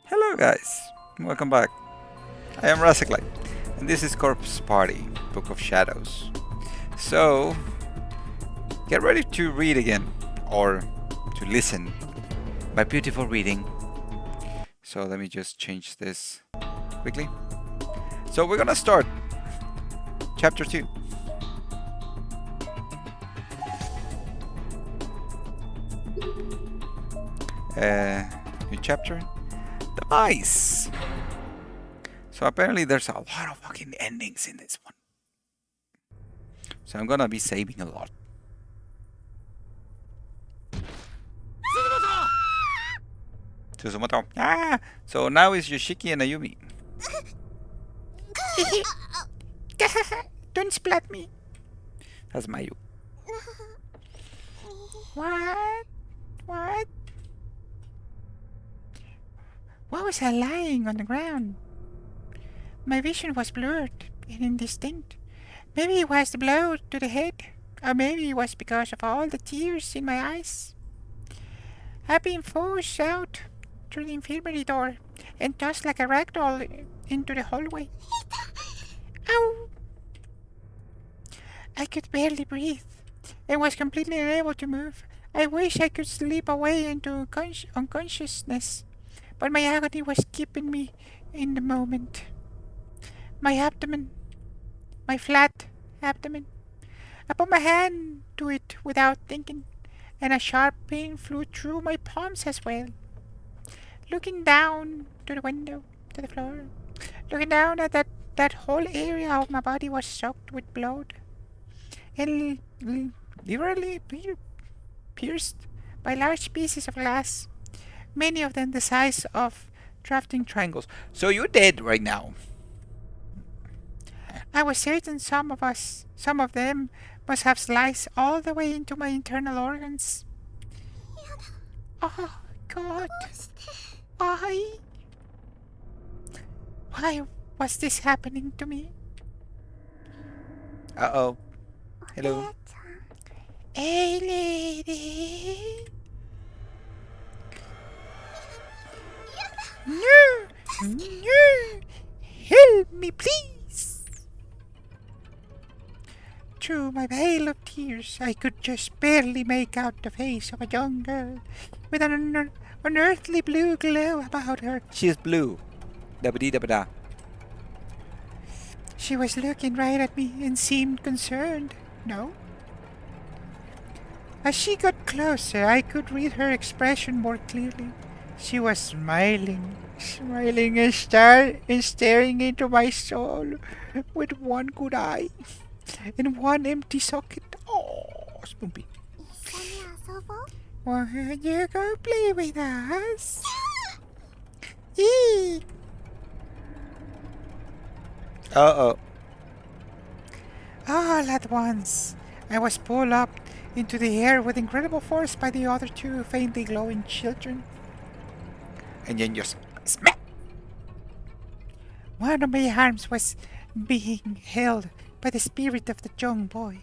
Hello guys, welcome back. I am Raseclight, and this is Corpse Party, Book of Shadows. So, get ready to read again, or to listen. My beautiful reading. So let me just change this quickly. So we're gonna start chapter 2. New chapter. The mice. So apparently there's a lot of fucking endings in this one. So I'm gonna be saving a lot. Suzumoto. Ah! So now it's Yoshiki and Ayumi. Don't splat me. That's Mayu. What? What? Why was I lying on the ground? My vision was blurred and indistinct. Maybe it was the blow to the head, or maybe it was because of all the tears in my eyes. I've been forced out through the infirmary door and tossed like a ragdoll into the hallway. Ow! I could barely breathe and was completely unable to move. I wish I could slip away into unconsciousness, but my agony was keeping me in the moment. My abdomen, my flat abdomen. I put my hand to it without thinking, and a sharp pain flew through my palms as well. Looking down to the window, to the floor, looking down at that whole area of my body was soaked with blood, and literally pierced by large pieces of glass, many of them the size of drafting triangles. So you're dead right now. I was certain some of them must have sliced all the way into my internal organs. Oh, God. Why? Why was this happening to me? Uh-oh. Hello. Hey, lady. No! No! Help me, please! Through my veil of tears, I could just barely make out the face of a young girl with an unearthly blue glow about her. She is blue. Da-ba-dee-da-ba-da. She was looking right at me and seemed concerned. No? As she got closer, I could read her expression more clearly. She was smiling and staring into my soul with one good eye and one empty socket. Oh, Spoopy. Won't you go play with us? Eee. Uh-oh. All at once, I was pulled up into the air with incredible force by the other two faintly glowing children. And then just smack! One of my arms was being held by the spirit of the young boy,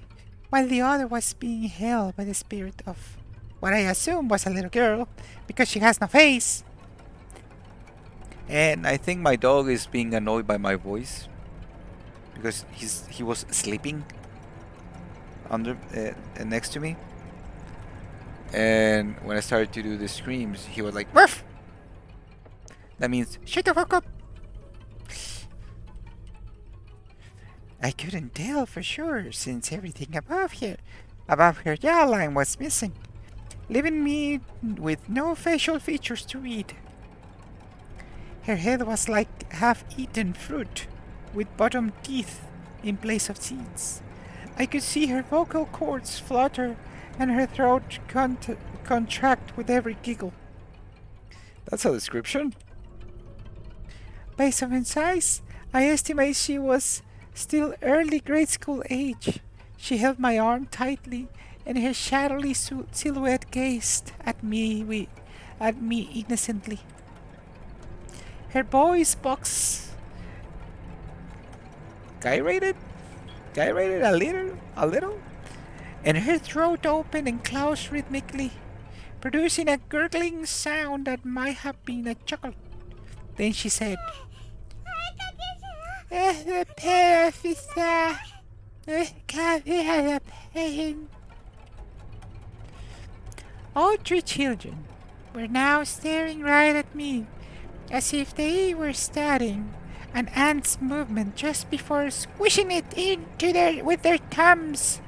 while the other was being held by the spirit of what I assume was a little girl, because she has no face. And I think my dog is being annoyed by my voice, because he was sleeping under next to me, and when I started to do the screams, he was like, "Ruff!" That means shut the fuck up. I couldn't tell for sure since everything above her jawline was missing, leaving me with no facial features to read. Her head was like half-eaten fruit, with bottom teeth in place of seeds. I could see her vocal cords flutter and her throat contract with every giggle. That's a description. Based on her size, I estimate she was still early grade school age. She held my arm tightly, and her shadowy silhouette gazed at me innocently. Her voice box gyrated a little, and her throat opened and closed rhythmically, producing a gurgling sound that might have been a chuckle. Then she said, the pain, officer. Can't bear the pain. All three children were now staring right at me, as if they were studying an ant's movement just before squishing it into with their thumbs.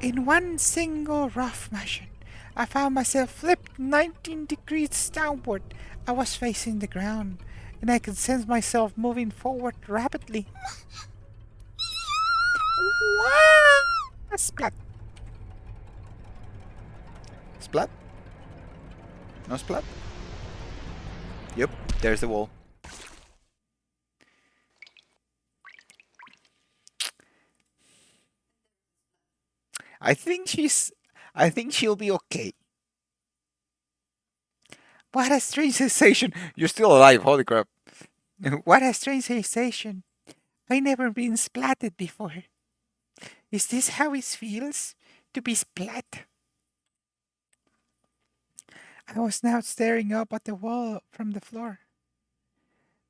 In one single rough motion, I found myself flipped 19 degrees downward. I was facing the ground, and I could sense myself moving forward rapidly. Wow! Splat. Splat? No splat? Yep, there's the wall. I think she'll be okay. What a strange sensation. You're still alive, holy crap. What a strange sensation. I never been splatted before. Is this how it feels to be splat? I was now staring up at the wall from the floor.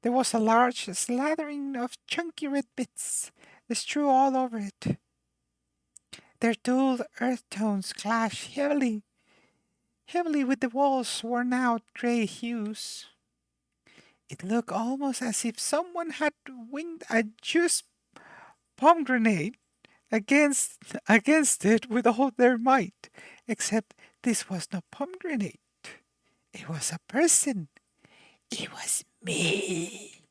There was a large slathering of chunky red bits that strewn all over it. Their dull earth tones clashed heavily with the wall's worn out grey hues. It looked almost as if someone had winged a juice pomegranate against it with all their might. Except this was no pomegranate. It was a person. It was me.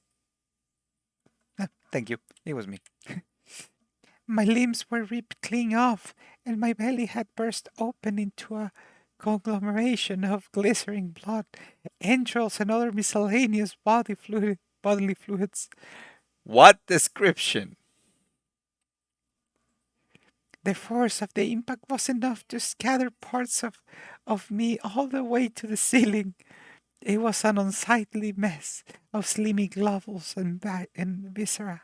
Thank you. It was me. My limbs were ripped clean off, and my belly had burst open into a conglomeration of glycerine blood, entrails, and other miscellaneous bodily fluids. What description? The force of the impact was enough to scatter parts of me all the way to the ceiling. It was an unsightly mess of slimy globules and viscera.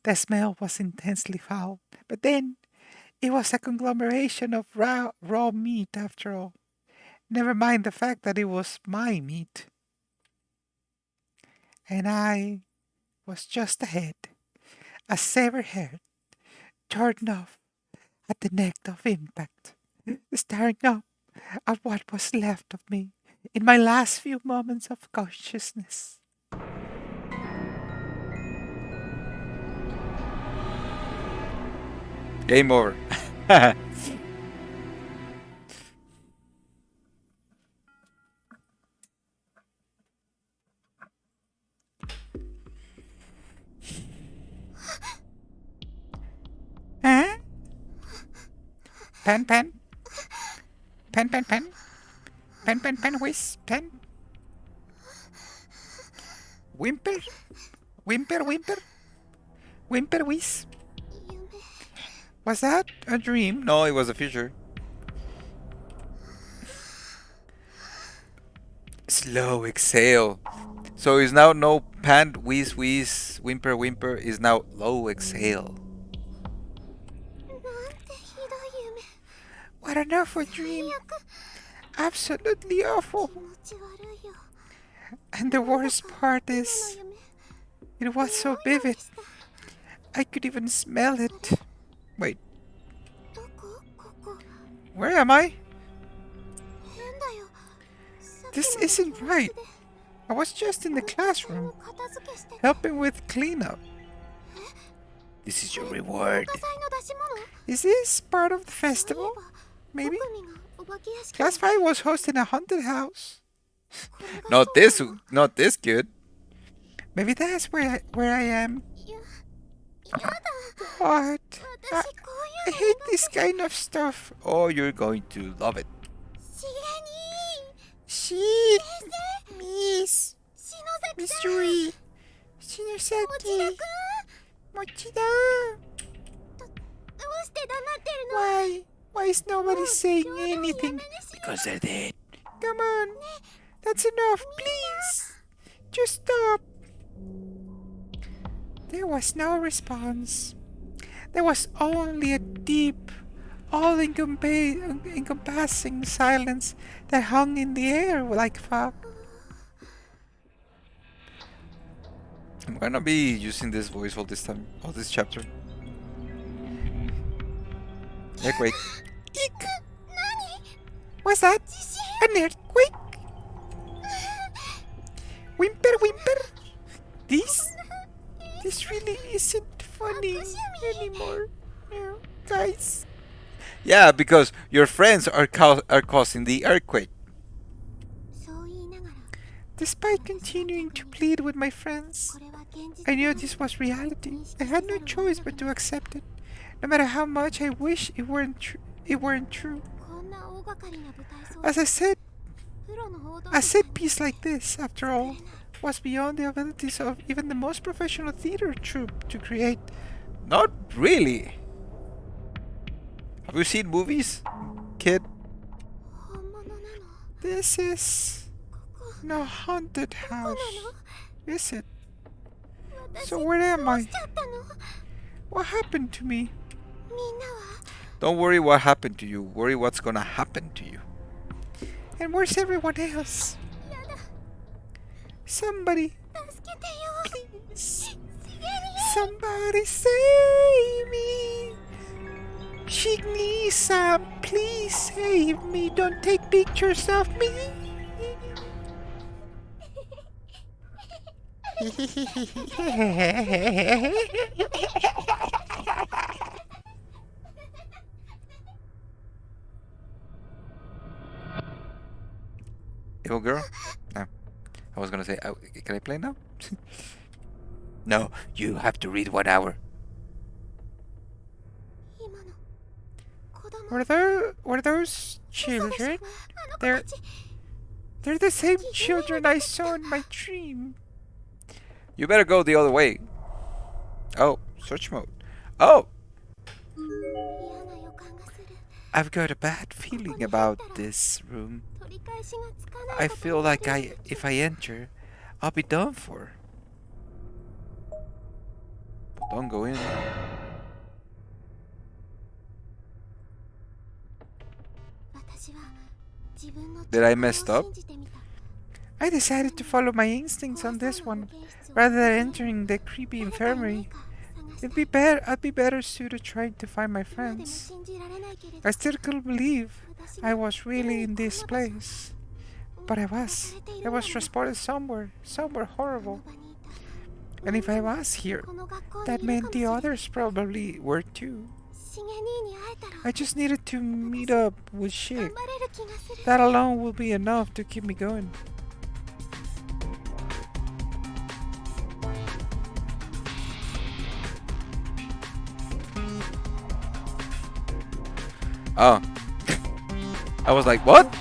The smell was intensely foul, but then it was a conglomeration of raw meat after all. Never mind the fact that it was my meat. And I was just a head, a severed head, torn off at the neck of impact, staring up at what was left of me in my last few moments of consciousness. Game over. Huh? Pen, pen. Pen, pen, pen. Pen, pen, pen, whiz, pen. Whimper. Whimper, whimper. Whimper, whiz. Was that a dream? No, it was the future. Slow exhale. So is now no pant, wheeze, wheeze, whimper, whimper. Is now low exhale. What an awful dream. Absolutely awful. And the worst part is, it was so vivid. I could even smell it. Wait. Where am I? This isn't right. I was just in the classroom, helping with cleanup. This is your reward. Is this part of the festival? Maybe? Class 5 was hosting a haunted house. Not this good. Maybe that's where I am. What? I hate this kind of stuff. Oh, you're going to love it. She, Miss Yui, Shinosaki, Mochida. Why is nobody saying anything? Because they're dead. Come on, that's enough, please. Just stop. There was no response. There was only a deep, encompassing silence that hung in the air like fog. I'm gonna be using this voice all this time, all this chapter. Yeah, great. Eek! What's that? An earthquake? Whimper, whimper. This really isn't funny anymore. No, guys. Yeah, because your friends are causing the earthquake. Despite continuing to plead with my friends, I knew this was reality. I had no choice but to accept it, no matter how much I wish it weren't true. As I said, a set piece like this, after all, was beyond the abilities of even the most professional theater troupe to create. Not really. Have you seen movies, kid? This is no haunted house, is it? So where am I? What happened to me? Don't worry what happened to you. Worry what's gonna happen to you. And where's everyone else? Somebody, please. Somebody save me. Shignisa, please save me. Don't take pictures of me. Evil girl? No. I was gonna say, can I play now? No, you have to read 1 hour. Were those children? They're the same children I saw in my dream. You better go the other way. Oh, search mode. Oh! I've got a bad feeling about this room. I feel like if I enter, I'll be done for. Don't go in. Did I messed up? I decided to follow my instincts on this one, rather than entering the creepy infirmary. I'd be better suited trying to find my friends. I still couldn't believe I was really in this place. But I was. I was transported somewhere horrible. And if I was here, that meant the others probably were too. I just needed to meet up with Shig. That alone will be enough to keep me going. Oh. I was like, what?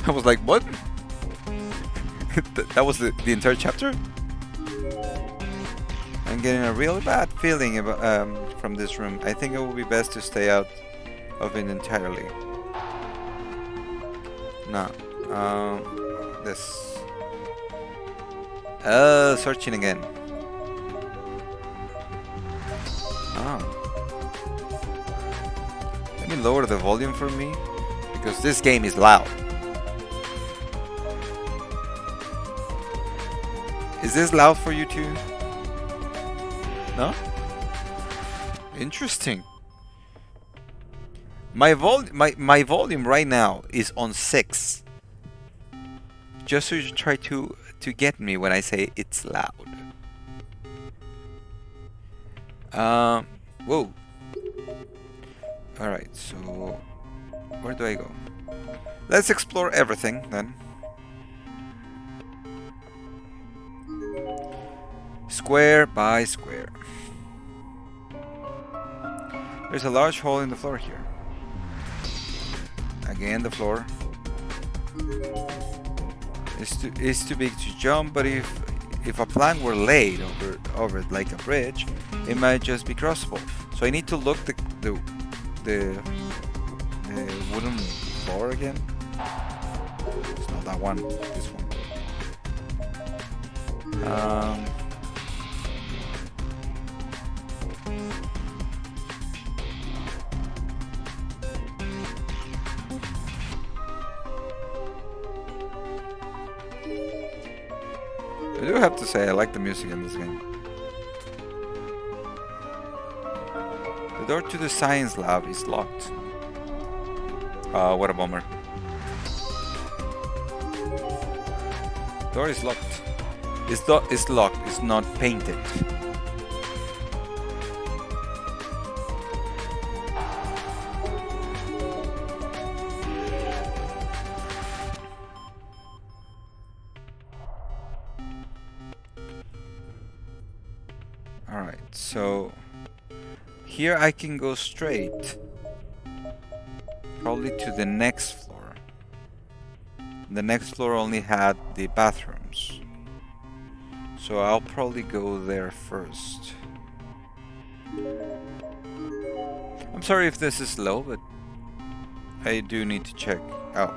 I was like, what? That was the entire chapter? I'm getting a real bad feeling about, from this room. I think it would be best to stay out of it entirely. No. This. Searching again. Oh. Let me lower the volume for me, because this game is loud. Is this loud for you too? No? Interesting. My volume right now is on 6. Just so you try to get me when I say it's loud. Whoa. Alright, so where do I go? Let's explore everything then. Square by square. There's a large hole in the floor here. Again, the floor. It's too big to jump, but if a plank were laid over it like a bridge, it might just be crossable. So I need to look the wooden floor again. It's not that one. This one. Um, I do have to say I like the music in this game. The door to the science lab is locked. What a bummer. Door is locked. It's locked. It's not painted. Alright, so here I can go straight. Probably to the next floor. The next floor only had the bathrooms. So I'll probably go there first. I'm sorry if this is slow, but I do need to check. Oh.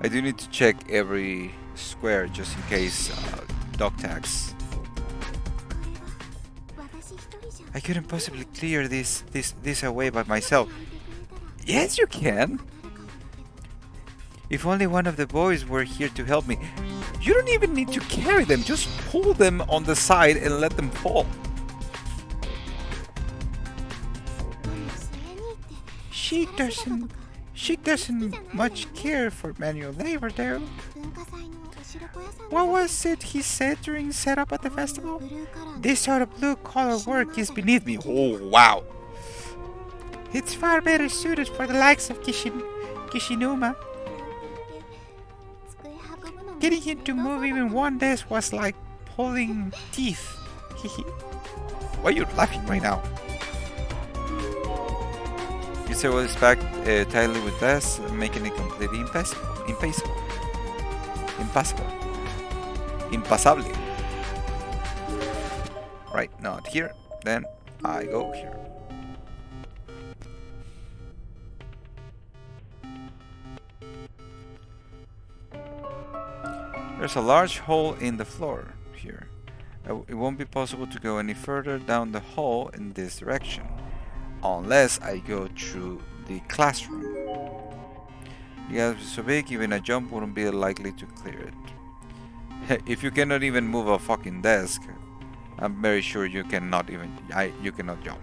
I do need to check every square just in case dog tags. I couldn't possibly clear this away by myself. Yes, you can. If only one of the boys were here to help me. You don't even need to carry them. Just pull them on the side and let them fall. She doesn't much care for manual labor though. What was it he said during setup at the festival? This sort of blue-collar work is beneath me. Oh, wow. It's far better suited for the likes of Kishinuma. Getting him to move even one desk was like pulling teeth. Why are you laughing right now? You say well, it's packed tightly with desks, making it completely impassable. Right, not here. Then I go here. There's a large hole in the floor here. It won't be possible to go any further down the hall in this direction, unless I go through the classroom. The gap is so big, even a jump wouldn't be likely to clear it. If you cannot even move a fucking desk, I'm very sure you cannot you cannot jump.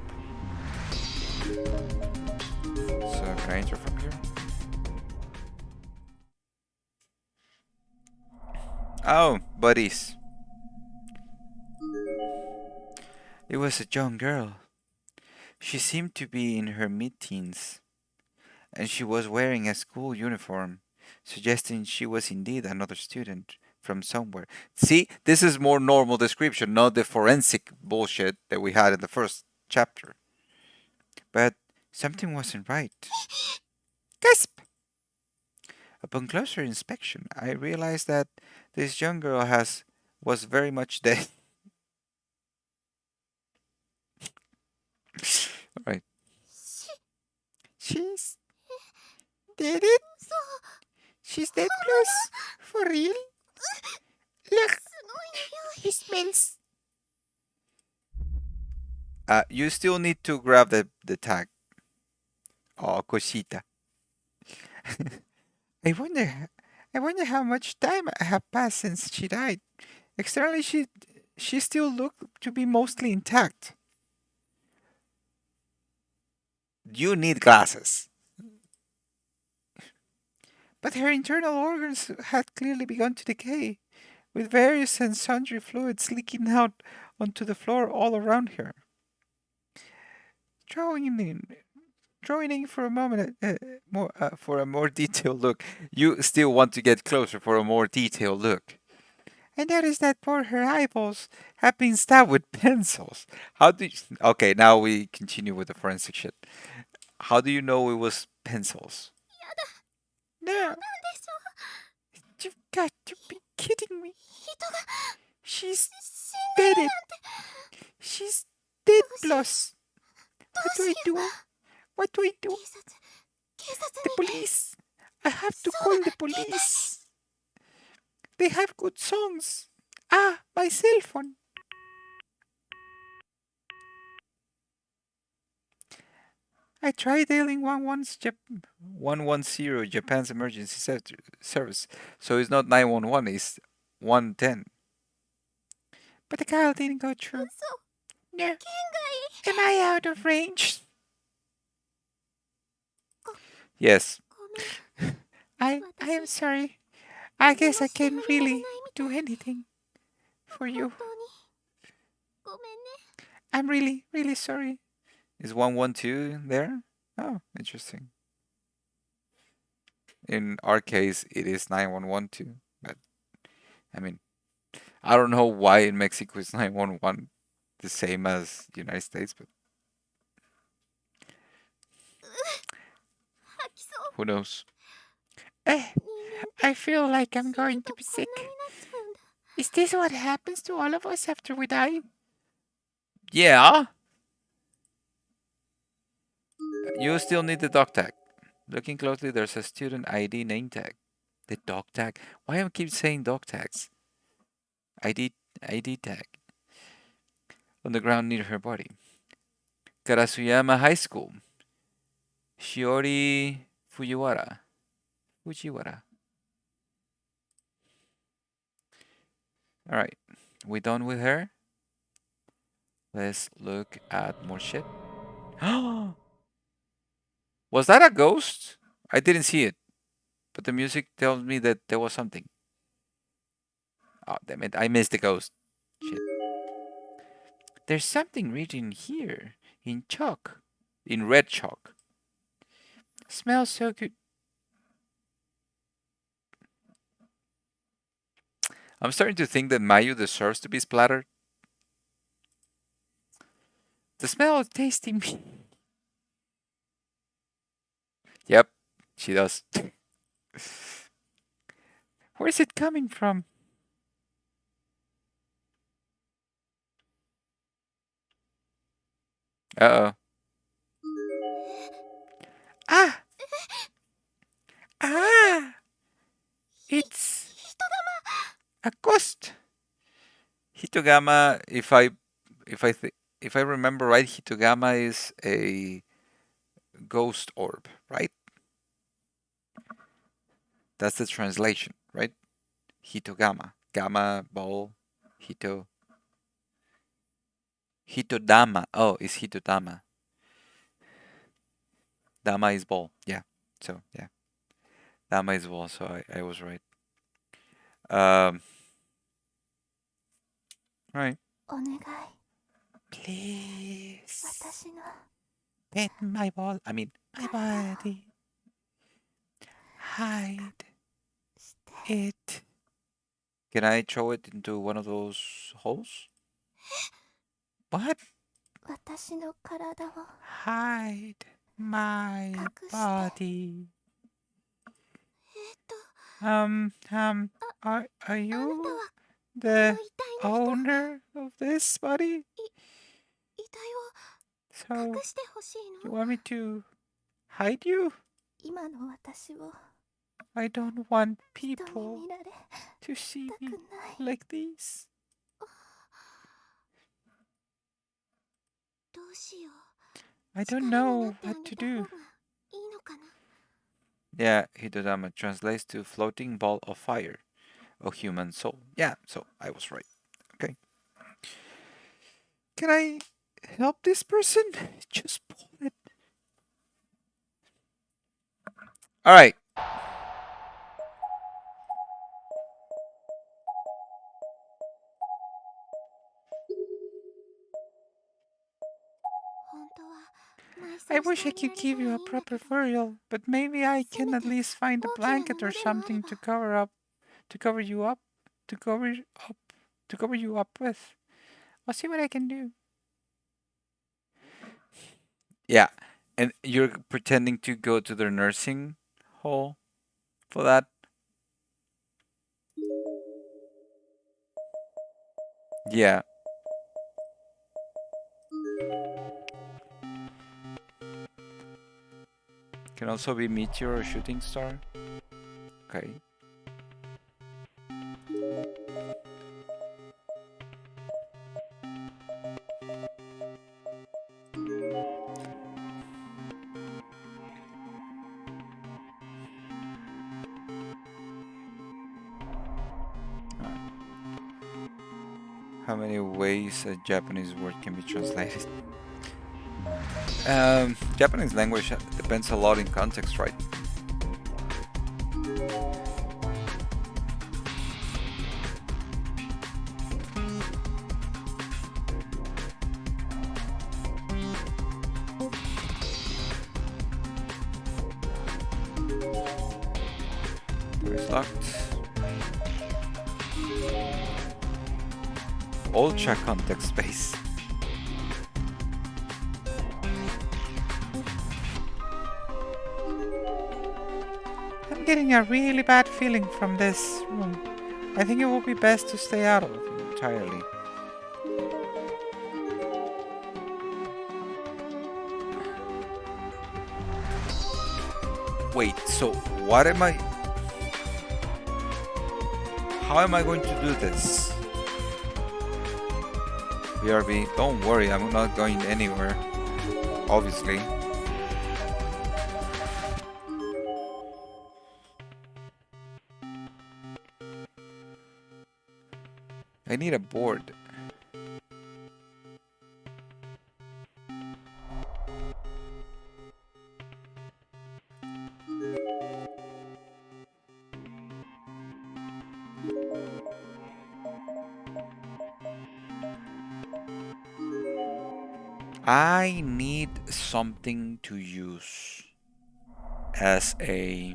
So can I enter from here? Oh, buddies. It was a young girl. She seemed to be in her mid-teens, and she was wearing a school uniform, suggesting she was indeed another student from somewhere. See, this is more normal description, not the forensic bullshit that we had in the first chapter. But something wasn't right. Gasp! Upon closer inspection, I realized that this young girl was very much dead. Alright. She's dead it? She's dead plus? For real? Look, he smells. You still need to grab the tag. Oh, cosita. I wonder how much time have passed since she died. Externally, she still looked to be mostly intact. You need glasses. But her internal organs had clearly begun to decay, with various and sundry fluids leaking out onto the floor all around her. Drawing in for a moment, For a more detailed look. You still want to get closer for a more detailed look. I noticed that both her eyeballs have been stabbed with pencils. How do you... Okay, now we continue with the forensic shit. How do you know it was pencils? No, you've got to be kidding me. She's dead. She's dead plus. What do I do? What do I do? The police. I have to call the police. They have good songs. Ah, my cell phone. I tried dialing 110 Japan's emergency service. So it's not 911, it's 110. but the call didn't go through. No. Am I out of range? Yes. I am sorry. I guess I can't really do anything for you. I'm really, really sorry. Is 112 there? Oh, interesting. In our case, it is 911 too. But I mean, I don't know why in Mexico it's 911 the same as United States, but who knows? Eh, I feel like I'm going to be sick. Is this what happens to all of us after we die? Yeah, you still need the dog tag. Looking closely, there's a student ID name tag. The dog tag. Why am I keep saying dog tags? ID ID tag on the ground near her body. Karasuyama High School. Shiori Fujiwara. Fujiwara. All right, we done with her. Let's look at more shit. Was that a ghost? I didn't see it, but the music tells me that there was something. Oh, damn it! I missed the ghost. Shit. There's something written here in chalk, in red chalk. Smells so good. I'm starting to think that Mayu deserves to be splattered. The smell of tasty meat. Yep, she does. Where's it coming from? Uh oh. Ah! Ah! It's a ghost. Hitogama, if I if I remember right, Hitogama is a ghost orb, right? That's the translation, right? Hitogama, gamma ball, hito, hitodama. Oh, it's hitodama. Dama is ball. Yeah. So yeah, dama is ball. So I was right. Um. Right. Please. Pet my ball. I mean, my body. Hide it. Can I throw it into one of those holes? What? Hide my body. Are you the owner of this body? So, you want me to hide you? I don't want people to see me like this. I don't know what to do. Yeah, hitodama translates to floating ball of fire, a human soul. Yeah, so I was right. Okay. Can I help this person? Just pull it. All right. I wish I could give you a proper burial, but maybe I can at least find a blanket or something to cover you up, to cover up, to cover you up with. I'll see what I can do. Yeah, and you're pretending to go to their nursing hall for that? Yeah. Can also be meteor or shooting star. Okay. How many ways a Japanese word can be translated? Japanese language depends a lot in context, right? Door is locked. Ultra context space. I'm getting a really bad feeling from this room. I think it would be best to stay out of it entirely. Wait, so what am I... How am I going to do this? BRB, don't worry, I'm not going anywhere. Obviously. I need a board. I need something to use as a...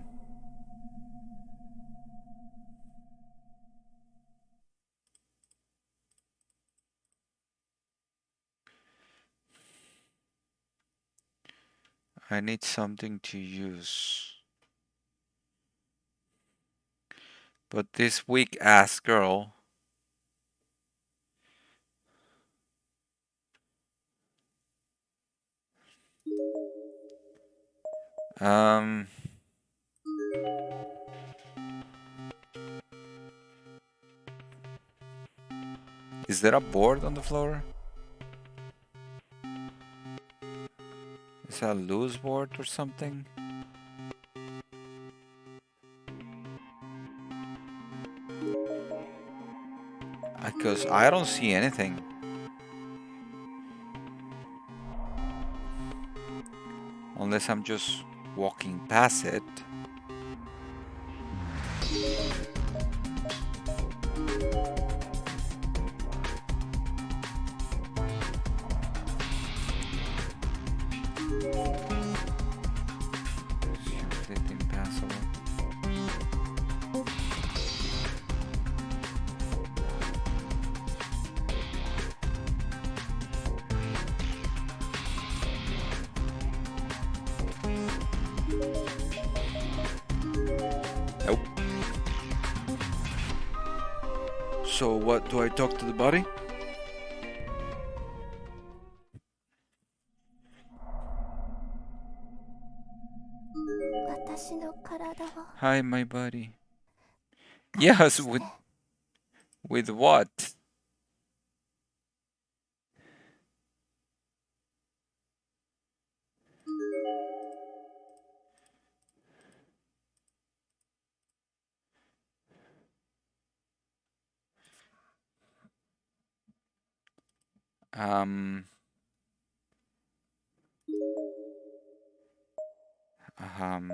I need something to use. But this weak ass girl... Is there a board on the floor? Is that a loose board or something? Because I don't see anything. Unless I'm just walking past it. Completely impassable. Nope. So what, do I talk to the body? Hi, my buddy. Yes, with what? Um, um,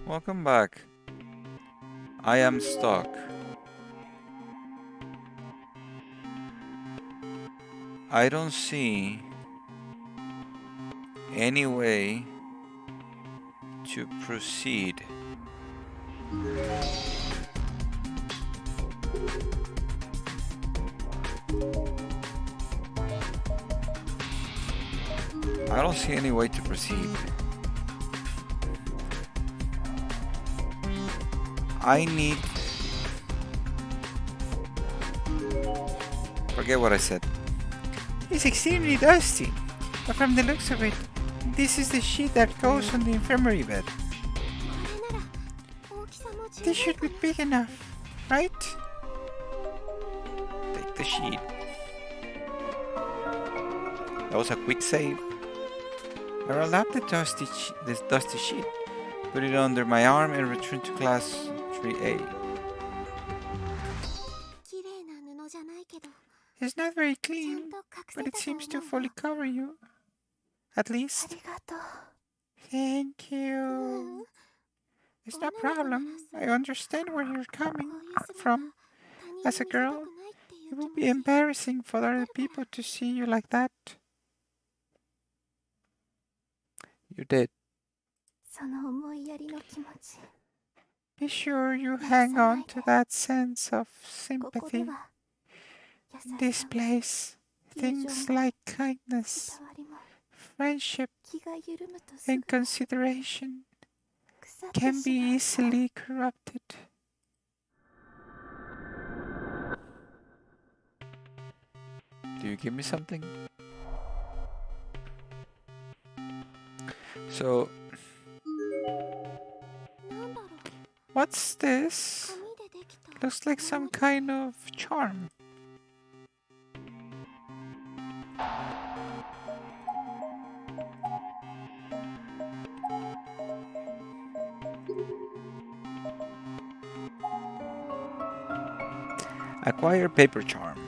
welcome back. I am stuck. I don't see any way to proceed. I don't see any way to proceed. I need... Forget what I said. It's extremely dusty, but from the looks of it, this is the sheet that goes on the infirmary bed. This should be big enough, right? Take the sheet. That was a quick save. I rolled up this dusty sheet, put it under my arm, and returned to class 3A. It's not very clean, but it seems to fully cover you. At least. Thank you. It's no problem. I understand where you're coming from. As a girl, it would be embarrassing for other people to see you like that. You did. Be sure you hang on to that sense of sympathy. In this place, things like kindness, friendship, and consideration can be easily corrupted. Do you give me something? So, what's this? Looks like some kind of charm. acquire paper charm.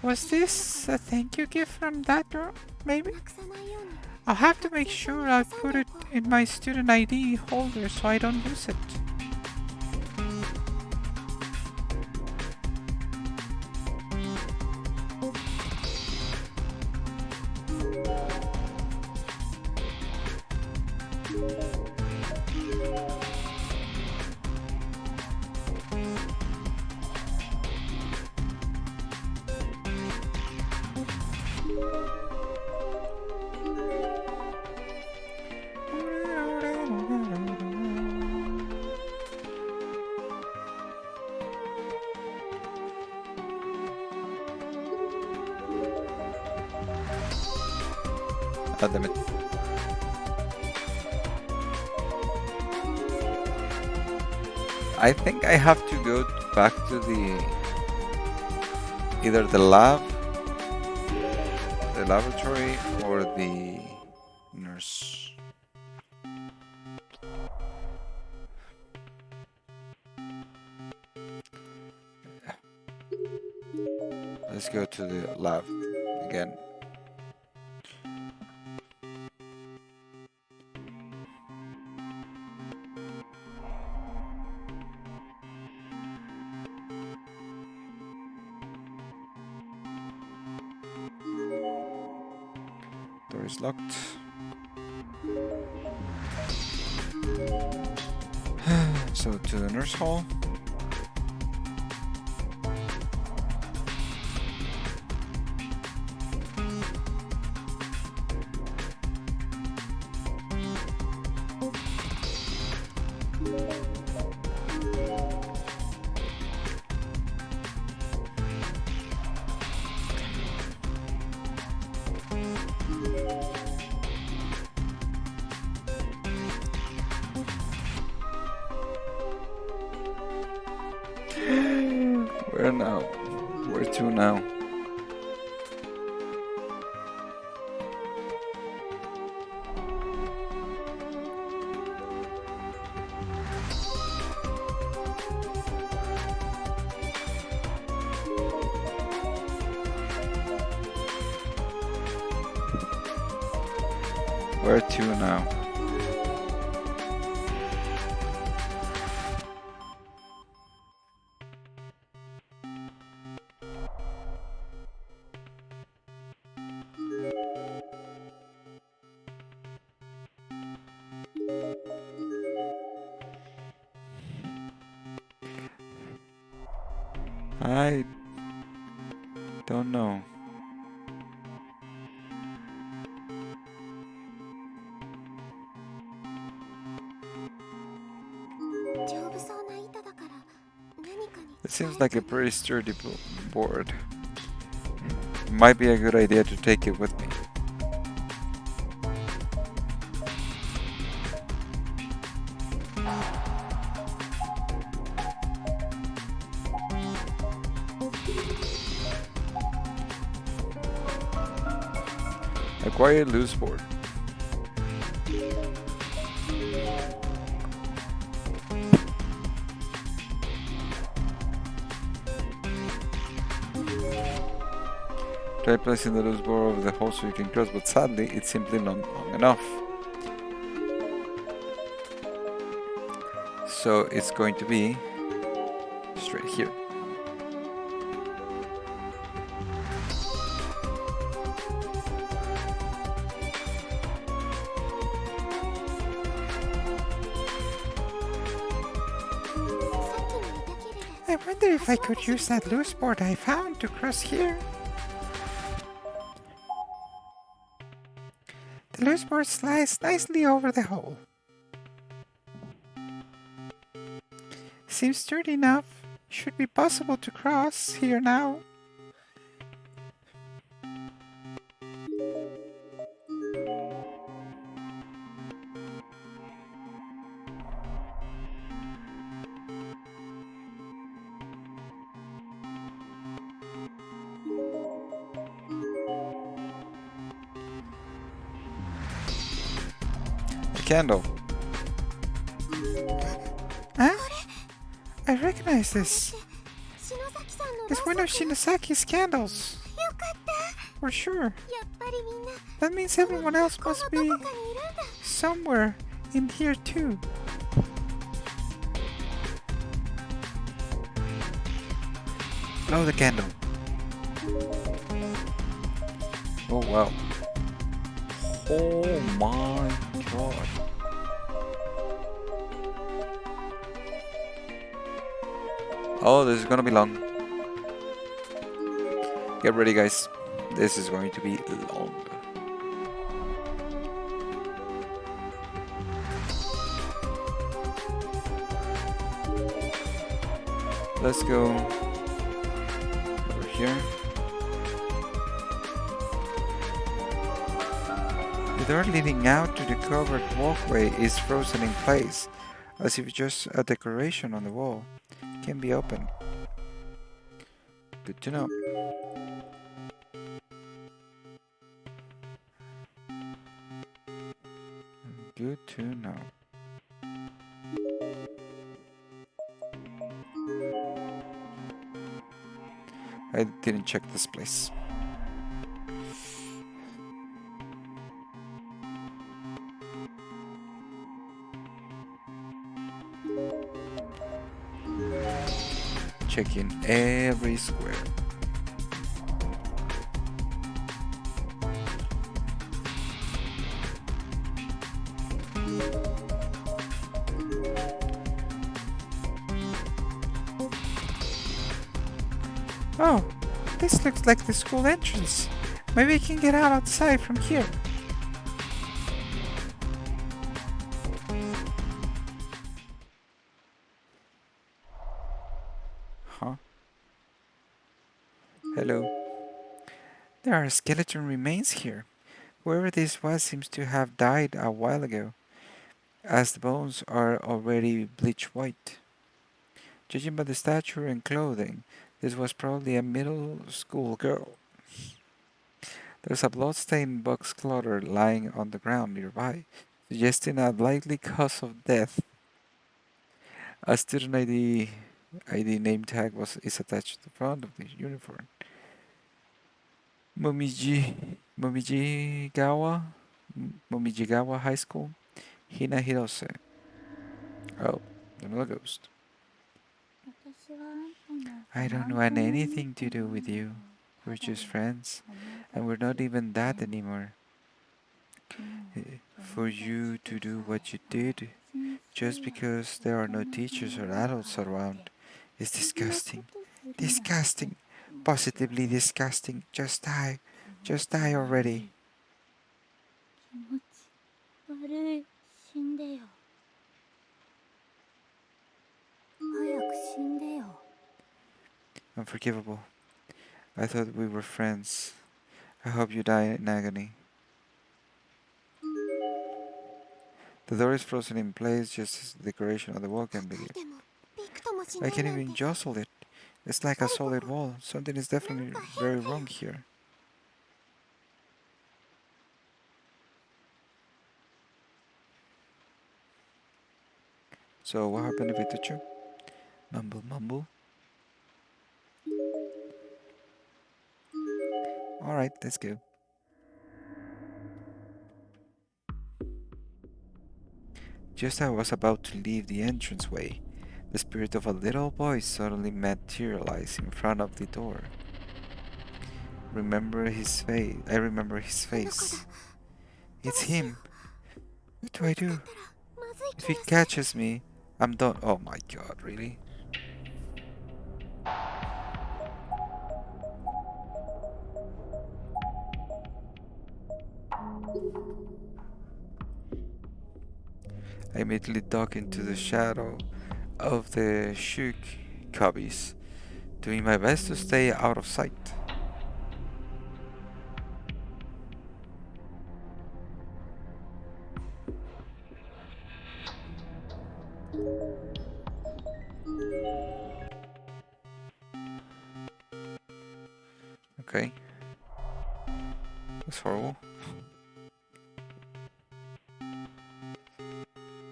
Was this a thank you gift from that girl, maybe? I'll have to make sure I put it in my student ID holder so I don't lose it. Oh, damn it. I think I have to go back to either the laboratory, or the nurse. Let's go to the lab again. Door is locked. So to the nurse hall. Where now? Where to now? Where to now? I don't know. It seems like a pretty sturdy board. Might be a good idea to take it with me. Acquire loose board. Try placing the loose board over the hole so you can cross, but sadly, it's simply not long enough. So it's going to be straight here. I wonder if I could use that loose board I found to cross here. The loose board slides nicely over the hole. Seems sturdy enough. Should be possible to cross here now. A candle. Huh? I recognize this. It's one of Shinosaki's candles. For sure. That means everyone else must be somewhere in here too. Blow the candle. Oh wow. Oh my god. Oh, this is gonna be long. Get ready, guys. This is going to be long. Let's go over here. The door leading out to the covered walkway is frozen in place, as if just a decoration on the wall. Can be opened. Good to know. Good to know. I didn't check this place. Checking every square. Oh, this looks like the school entrance. Maybe we can get out outside from here. Huh? Hello. There are skeleton remains here. Whoever this was seems to have died a while ago, As the bones are already bleached white. Judging by the stature and clothing, this was probably a middle school girl. There's a blood-stained box clutter lying on the ground nearby, suggesting a likely cause of death. A student ID name tag is attached to the front of the uniform. Momijigawa Momijigawa High School, Hina Hirose. Oh, another ghost. I don't want anything to do with you. We're just friends, and we're not even that anymore. For you to do what you did, just because there are no teachers or adults around, is disgusting. Disgusting. Positively disgusting. Just die. Just die already. Unforgivable. I thought we were friends. I hope you die in agony. The door is frozen in place just as the decoration on the wall can be. I can't even jostle it. It's like a solid wall. Something is definitely very wrong here. So what happened if I touch you? Mumble, mumble. Alright, let's go. Just as I was about to leave the entranceway, the spirit of a little boy suddenly materialized in front of the door. Remember his face. I remember his face. It's him. What do I do? If he catches me, I'm done. Oh my god, really? I immediately duck into the shadow of the shook cubbies, doing my best to stay out of sight. Okay. That's horrible.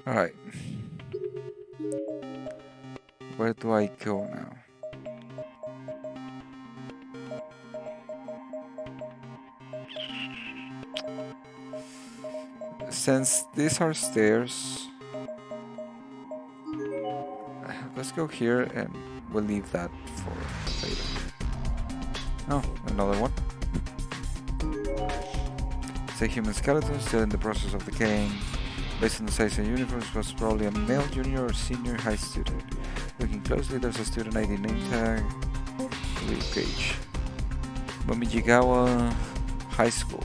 Alright. Where do I go now? Since these are stairs, let's go here and we'll leave that for later. Oh, another one. It's a human skeleton still in the process of decaying. Based on the size and uniforms, was probably a male junior or senior high student. Looking closely, there's a student ID name tag. Read page. Momijigawa High School.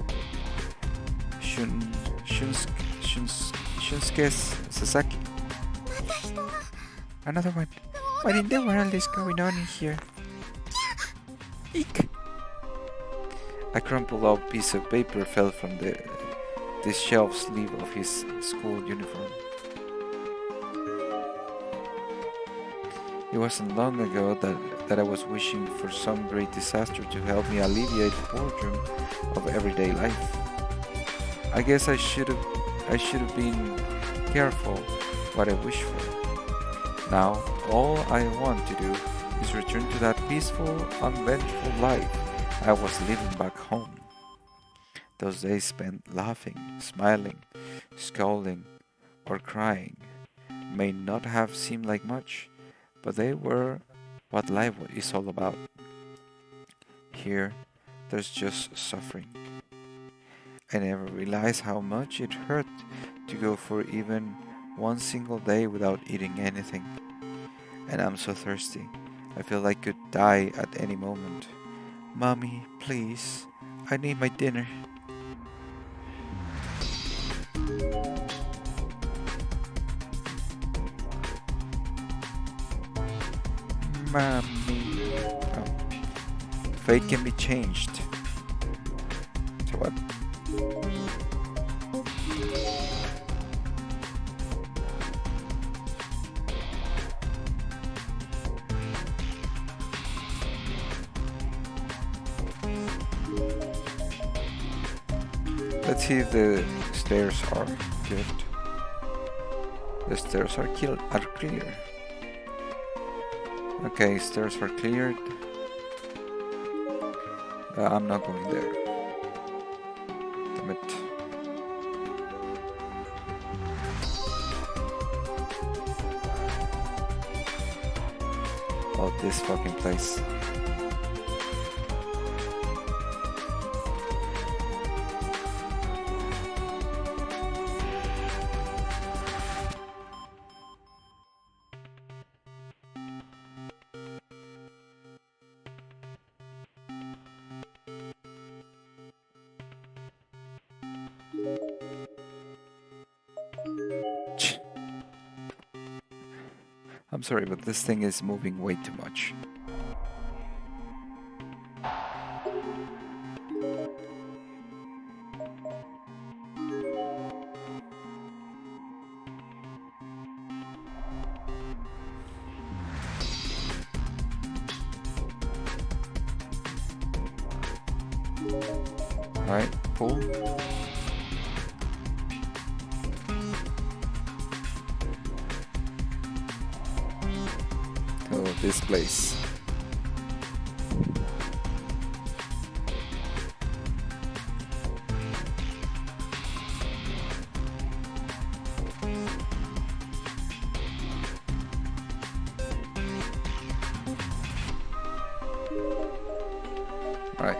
Shunsuke Sasaki. Another one. What in the world is going on in here? Eek! A crumpled up piece of paper fell from the shelf sleeve of his school uniform. It wasn't long ago that I was wishing for some great disaster to help me alleviate the boredom of everyday life. I guess I should have been careful what I wish for. Now, all I want to do is return to that peaceful, uneventful life I was living back home. Those days spent laughing, smiling, scolding, or crying may not have seemed like much, but they were what life is all about. Here, there's just suffering. I never realized how much it hurt to go for even one single day without eating anything. And I'm so thirsty. I feel like I could die at any moment. Mommy, please, I need my dinner. Mommy. Oh. Fate can be changed. So what? Let's see if the stairs are good. The stairs are clear. Okay, stairs are cleared. I'm not going there. Damn it. Oh, this fucking place. I'm sorry, but this thing is moving way too much. Alright, pull. this place. Right.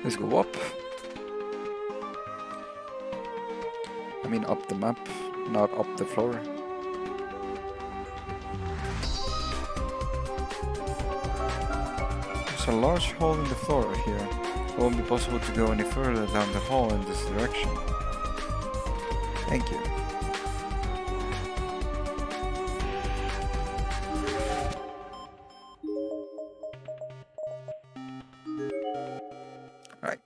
Let's go up. I mean up the map, not up the floor. There's a large hole in the floor here. It won't be possible to go any further down the hall in this direction. Thank you. Alright.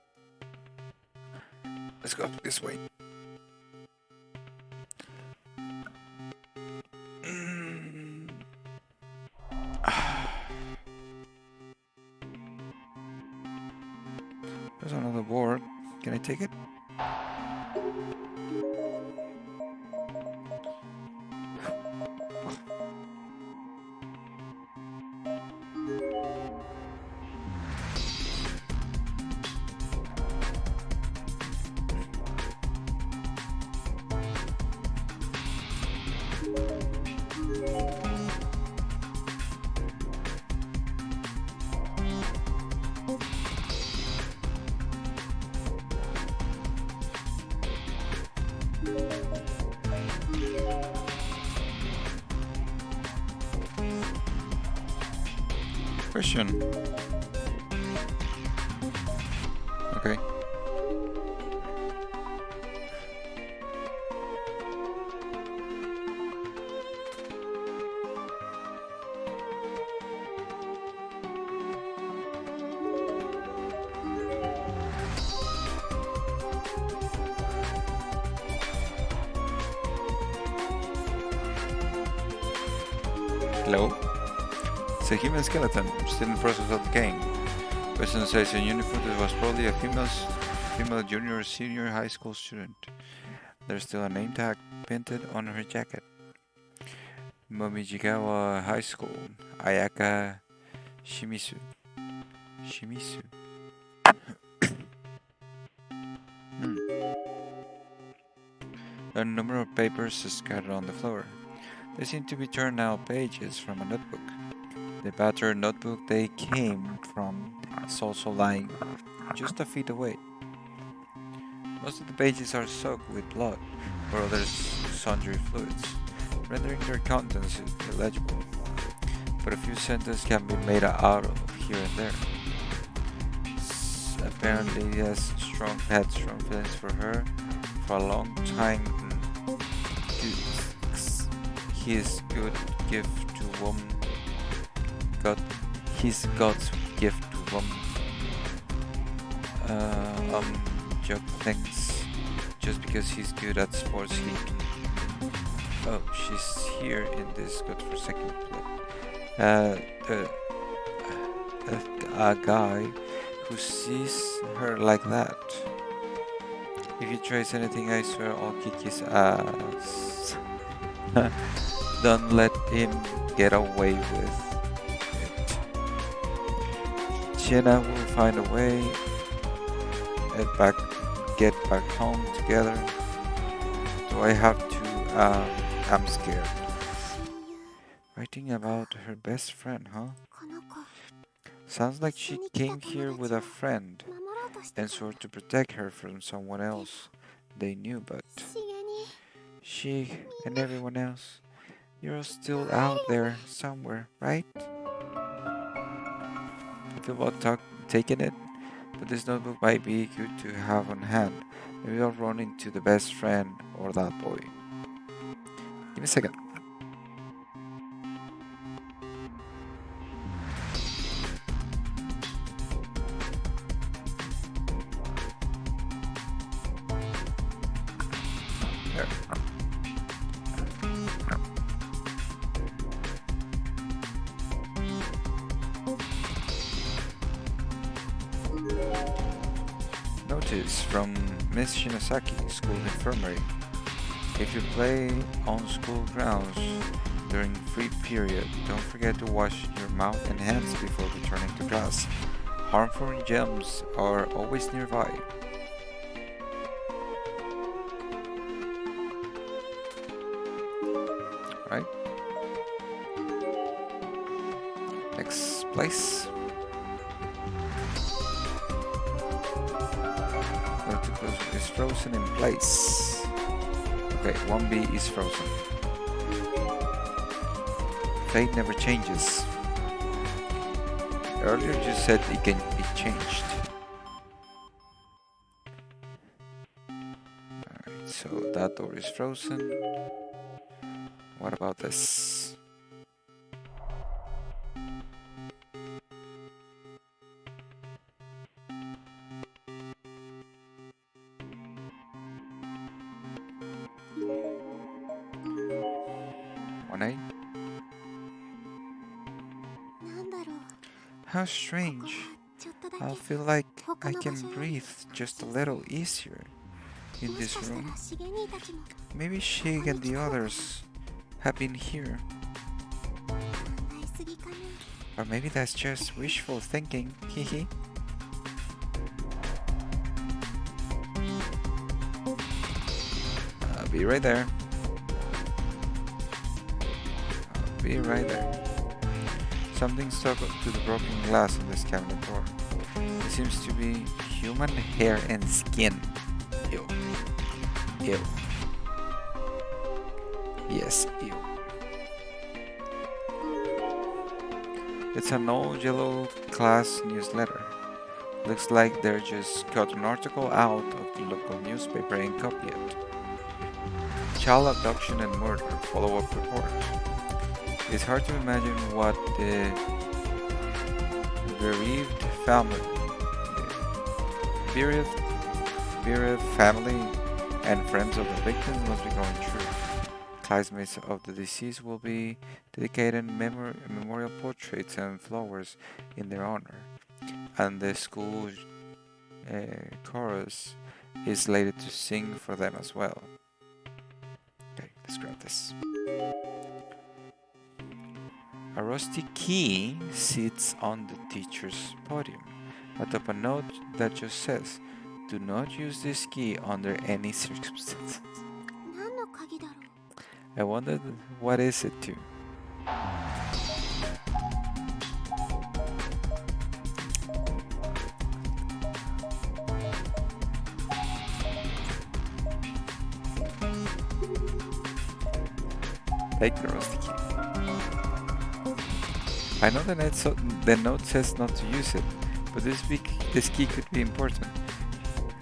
Let's go up this way. There's another board. Can I take it? Question. Okay. Hello? It's a human skeleton, still in process of decaying. Person says in uniform it was probably a female junior or senior high school student. There's still a name tag painted on her jacket. Momijigawa High School, Ayaka Shimizu. There are a number of papers scattered on the floor. They seem to be torn out pages from a notebook. The battered notebook they came from is also lying just a feet away. Most of the pages are soaked with blood or other sundry fluids, rendering their contents illegible. But a few sentences can be made out of here and there. Apparently he has strong feelings for her for a long time. His good gift to woman his God's gift to woman joke things just because he's good at sports he can. Oh, she's here in this godforsaken place. A guy who sees her like that. If he tries anything, I swear I'll kick his ass. Don't let him get away with it. Jenna will find a way and get back home together. Do I have to? I'm scared. Writing about her best friend, huh? Sounds like she came here with a friend and swore to protect her from someone else they knew, but she and everyone else, you're still out there somewhere, right? I feel about taking it, but this notebook might be good to have on hand. Maybe I'll run into the best friend or that boy. Give me a second. There. Notice from Miss Shinosaki, School Infirmary. If you play on school grounds during free period, don't forget to wash your mouth and hands before returning to class. Harmful germs are always nearby. Right? Next place. Vertical is frozen in place. Okay, 1B is frozen. Fate never changes. Earlier you said it can be changed. Alright, so that door is frozen. What about this? One A? How strange. I feel like I can breathe just a little easier in this room. Maybe Shig and the others have been here. Or maybe that's just wishful thinking, hehe. I'll be right there. I'll be right there. Something stuck to the broken glass on this cabinet door. It seems to be human hair and skin. Ew. Ew. Yes, ew. It's an old yellow class newsletter. Looks like they just cut an article out of the local newspaper and copied it. Child abduction and murder follow-up report. It's hard to imagine what the bereaved family, and friends of the victims must be going through. Classmates of the deceased will be dedicated memorial portraits and flowers in their honor, and the school chorus is slated to sing for them as well. Okay, let's grab this. A rusty key sits on the teacher's podium, atop a note that just says, "Do not use this key under any circumstances." I wondered what is it to. Take the rusty key. I know the note says not to use it, but this key could be important.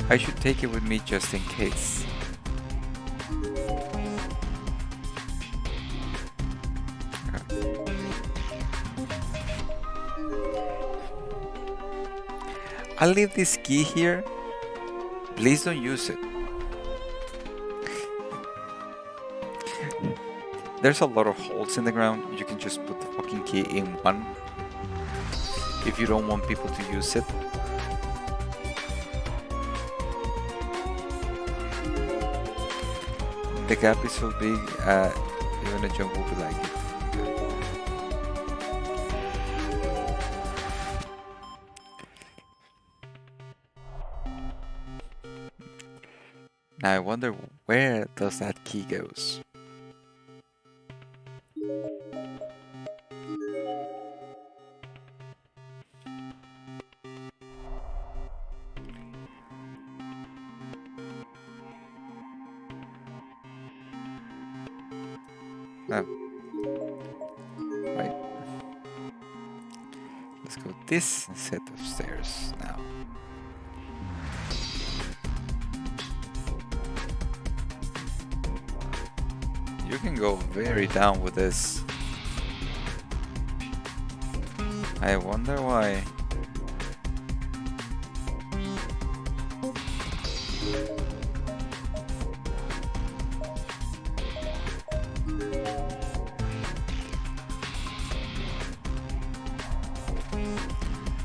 I should take it with me just in case. I'll leave this key here. Please don't use it. There's a lot of holes in the ground. You can just put the fucking key in one if you don't want people to use it. The gap is so big, even a jump will be like it. Now I wonder where does that key goes. Oh. Right. Let's go this set of stairs now. You can go very down with this. I wonder why.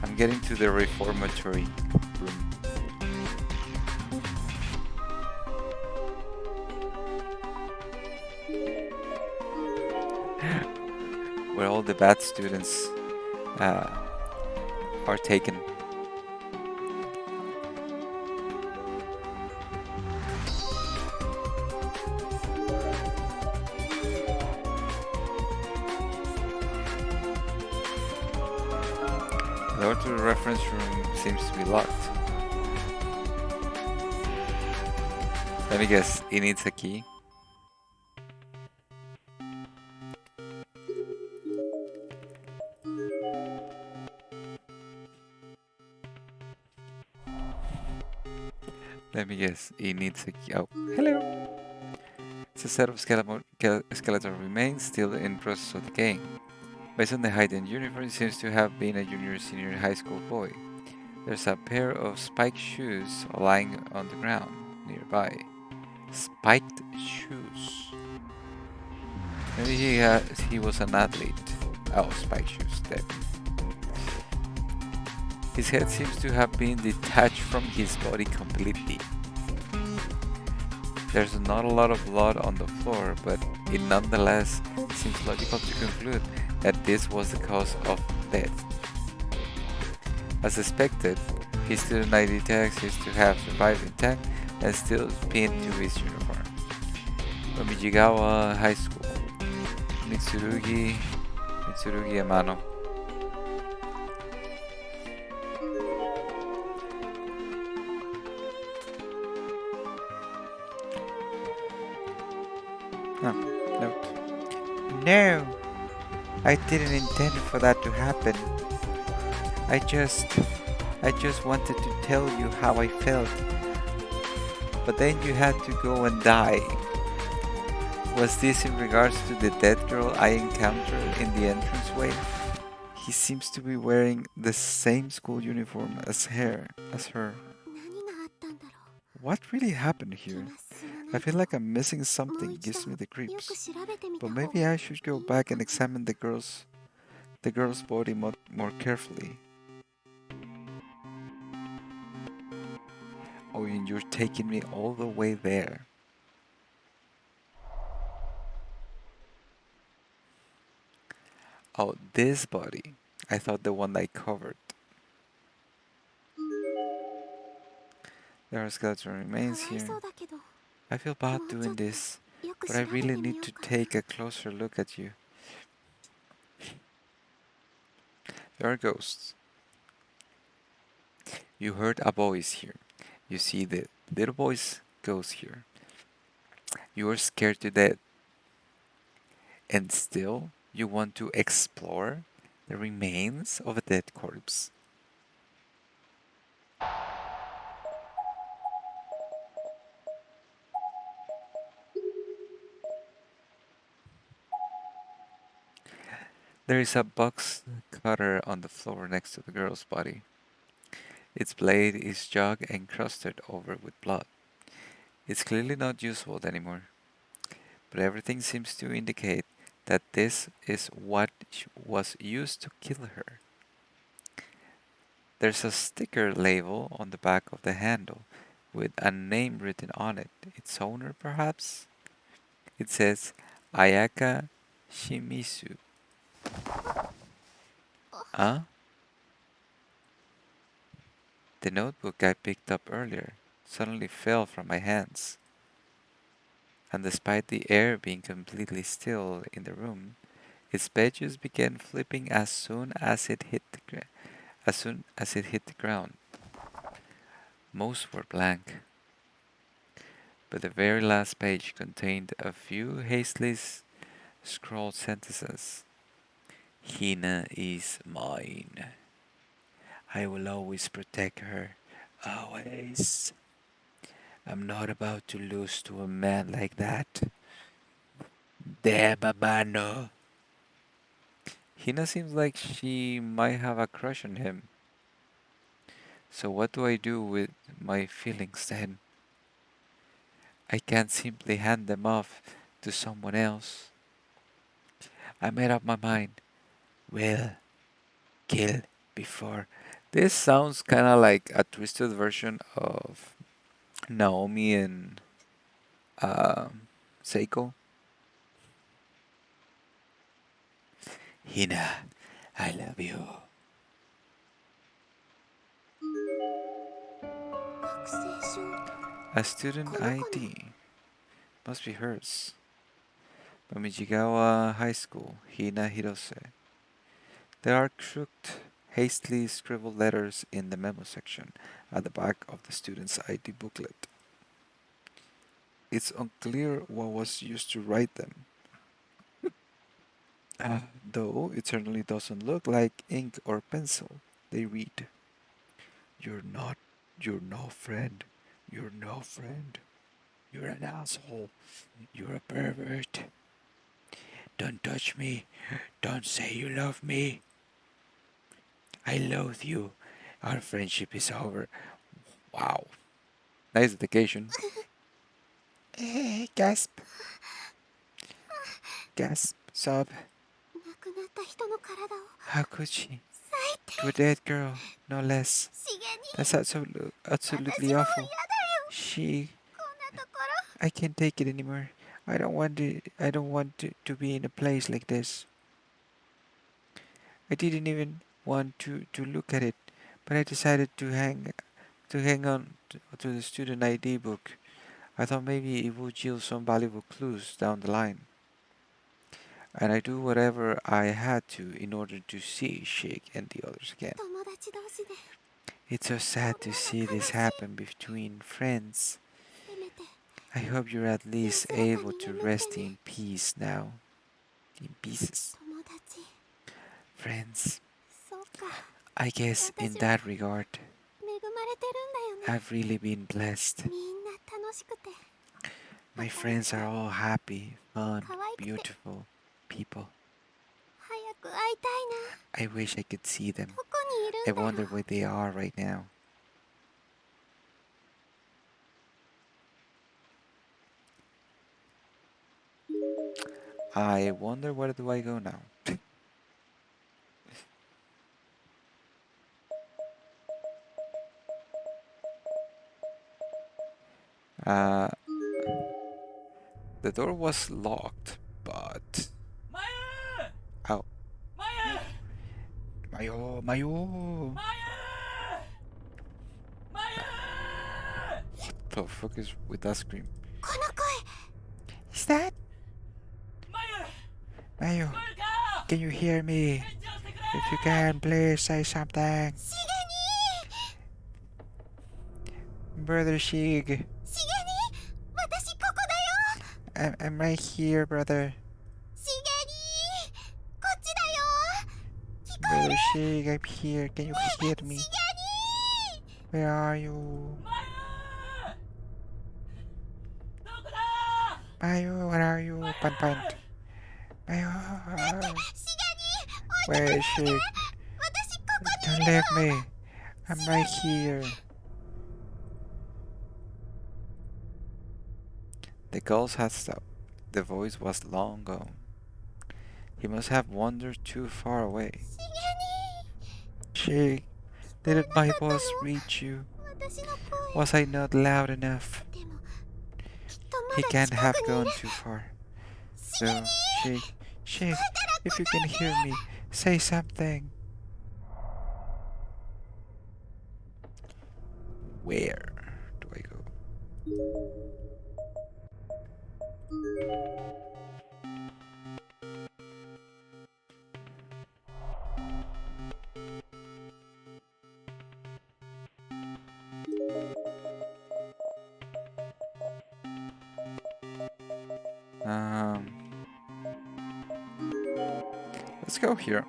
I'm getting to the reformatory room. where all the bad students uh, are taken. The door to the reference room seems to be locked. Let me guess, it needs a key. Let me guess, it needs a key. Oh, hello! It's a set of skeletal remains still in process of decaying. Based on the height and uniform, it seems to have been a junior or senior high school boy. There's a pair of spiked shoes lying on the ground nearby. Spiked shoes. Maybe he was an athlete. Oh, spiked shoes. There. His head seems to have been detached from his body completely. There's not a lot of blood on the floor, but it nonetheless seems logical to conclude that this was the cause of death. As expected, his student ID tag seems to have survived intact and still pinned to his uniform. From Mijigawa High School, Mitsurugi Amano. Oh, note. No, I didn't intend for that to happen. I just wanted to tell you how I felt. But then you had to go and die. Was this in regards to the dead girl I encountered in the entranceway? He seems to be wearing the same school uniform as her. What really happened here? I feel like I'm missing something. Gives me the creeps. But maybe I should go back and examine the girl's body more carefully. Oh, and you're taking me all the way there. Oh, this body. I thought the one I covered. There are skeleton remains here. I feel bad doing this, but I really need to take a closer look at you. There are ghosts. You heard a voice here. You see the little voice goes here. You are scared to death. And still, you want to explore the remains of a dead corpse. There is a box cutter on the floor next to the girl's body. Its blade is jagged and crusted over with blood. It's clearly not usable anymore, but everything seems to indicate that this is what was used to kill her. There's a sticker label on the back of the handle with a name written on it. Its owner, perhaps? It says Ayaka Shimizu. Huh? The notebook I picked up earlier suddenly fell from my hands, and despite the air being completely still in the room, its pages began flipping as soon as it hit the ground. Most were blank, but the very last page contained a few hastily scrawled sentences. Hina is mine. I will always protect her. Always. I'm not about to lose to a man like that. Damn, Amano. Hina seems like she might have a crush on him. So what do I do with my feelings then? I can't simply hand them off to someone else. I made up my mind. Will kill before. This sounds kind of like a twisted version of Naomi and Seiko. Hina, I love you. A student ID must be hers. Bamijigawa High School, Hina Hirose. There are crooked, hastily scribbled letters in the memo section at the back of the student's ID booklet. It's unclear what was used to write them, though it certainly doesn't look like ink or pencil. They read, "You're not, you're no friend. You're no friend. You're an asshole. You're a pervert. Don't touch me. Don't say you love me. I loathe you. Our friendship is over." Wow. Nice dedication. Gasp. Gasp. Sob. How could she? To a dead girl, no less. That's absolutely awful. She. I can't take it anymore. I don't want to be in a place like this. I didn't even want to look at it, but I decided to hang on to the student ID book. I thought maybe it would yield some valuable clues down the line. And I do whatever I had to in order to see Shake and the others again. It's so sad to see this happen between friends. I hope you're at least able to rest in peace now. In pieces. Friends. I guess in that regard, I've really been blessed. My friends are all happy, fun, beautiful people. I wish I could see them. I wonder where they are right now. I wonder where do I go now? uh, the door was locked, but... Mayu! Oh. Mayu! Mayu! Mayu! Mayu! Mayu! What the fuck is with that scream? Is that? Mayu! Mayu, 聞こえるか can you hear me? 返事をしてくれ If you can, please say something. Brother Shig, I'm right here, brother. Brother Shig, I'm here. Can you hear me? Where are you? マユどこだ Mayu, where are you? Pan Pan. Mayu. Where is Shig? Don't leave me. I'm right here. The gulls had stopped. The voice was long gone. He must have wandered too far away. Shig, didn't my voice reach you? Was I not loud enough? He can't have gone too far. So, Shig, if you can hear me, say something. Where do I go? Let's go here.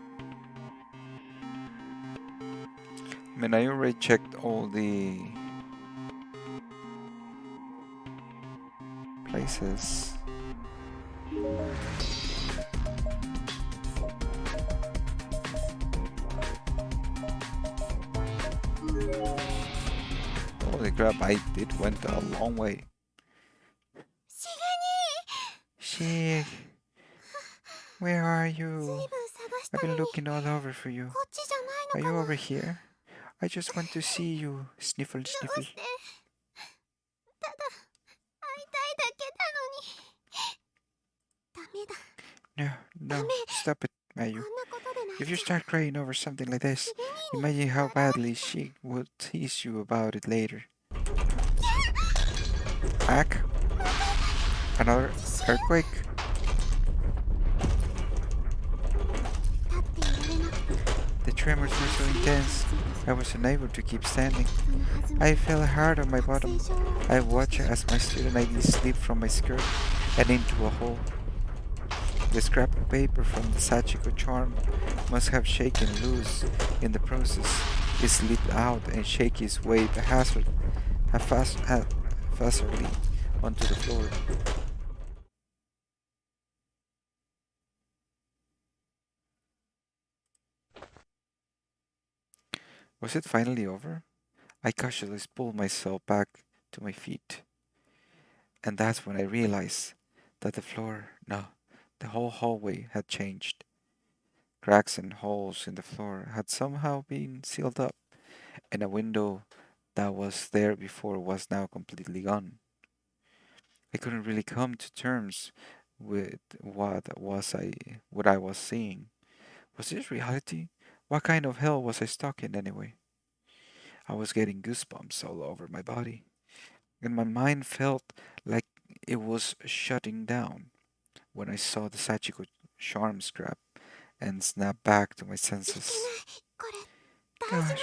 I mean, I already checked all the places. Holy crap, I did went a long way. Shig, where are you? I've been looking all over for you. Are you over here? I just want to see you. Sniffle, sniffle. No, stop it, Mayu. If you start crying over something like this, imagine how badly she would tease you about it later. Hack? Another earthquake? The tremors were so intense, I was unable to keep standing. I felt hard on my bottom. I watched as my student ID slipped from my skirt and into a hole. The scrap of paper from the Sachiko charm must have shaken loose in the process. It slipped out and shake its way haphazardly onto the floor. Was it finally over? I cautiously pulled myself back to my feet. And that's when I realized that the whole hallway had changed. Cracks and holes in the floor had somehow been sealed up, and a window that was there before was now completely gone. I couldn't really come to terms with what I was seeing. Was this reality? What kind of hell was I stuck in anyway? I was getting goosebumps all over my body, and my mind felt like it was shutting down when I saw the Sachiko charm scrap and snapped back to my senses. Gosh,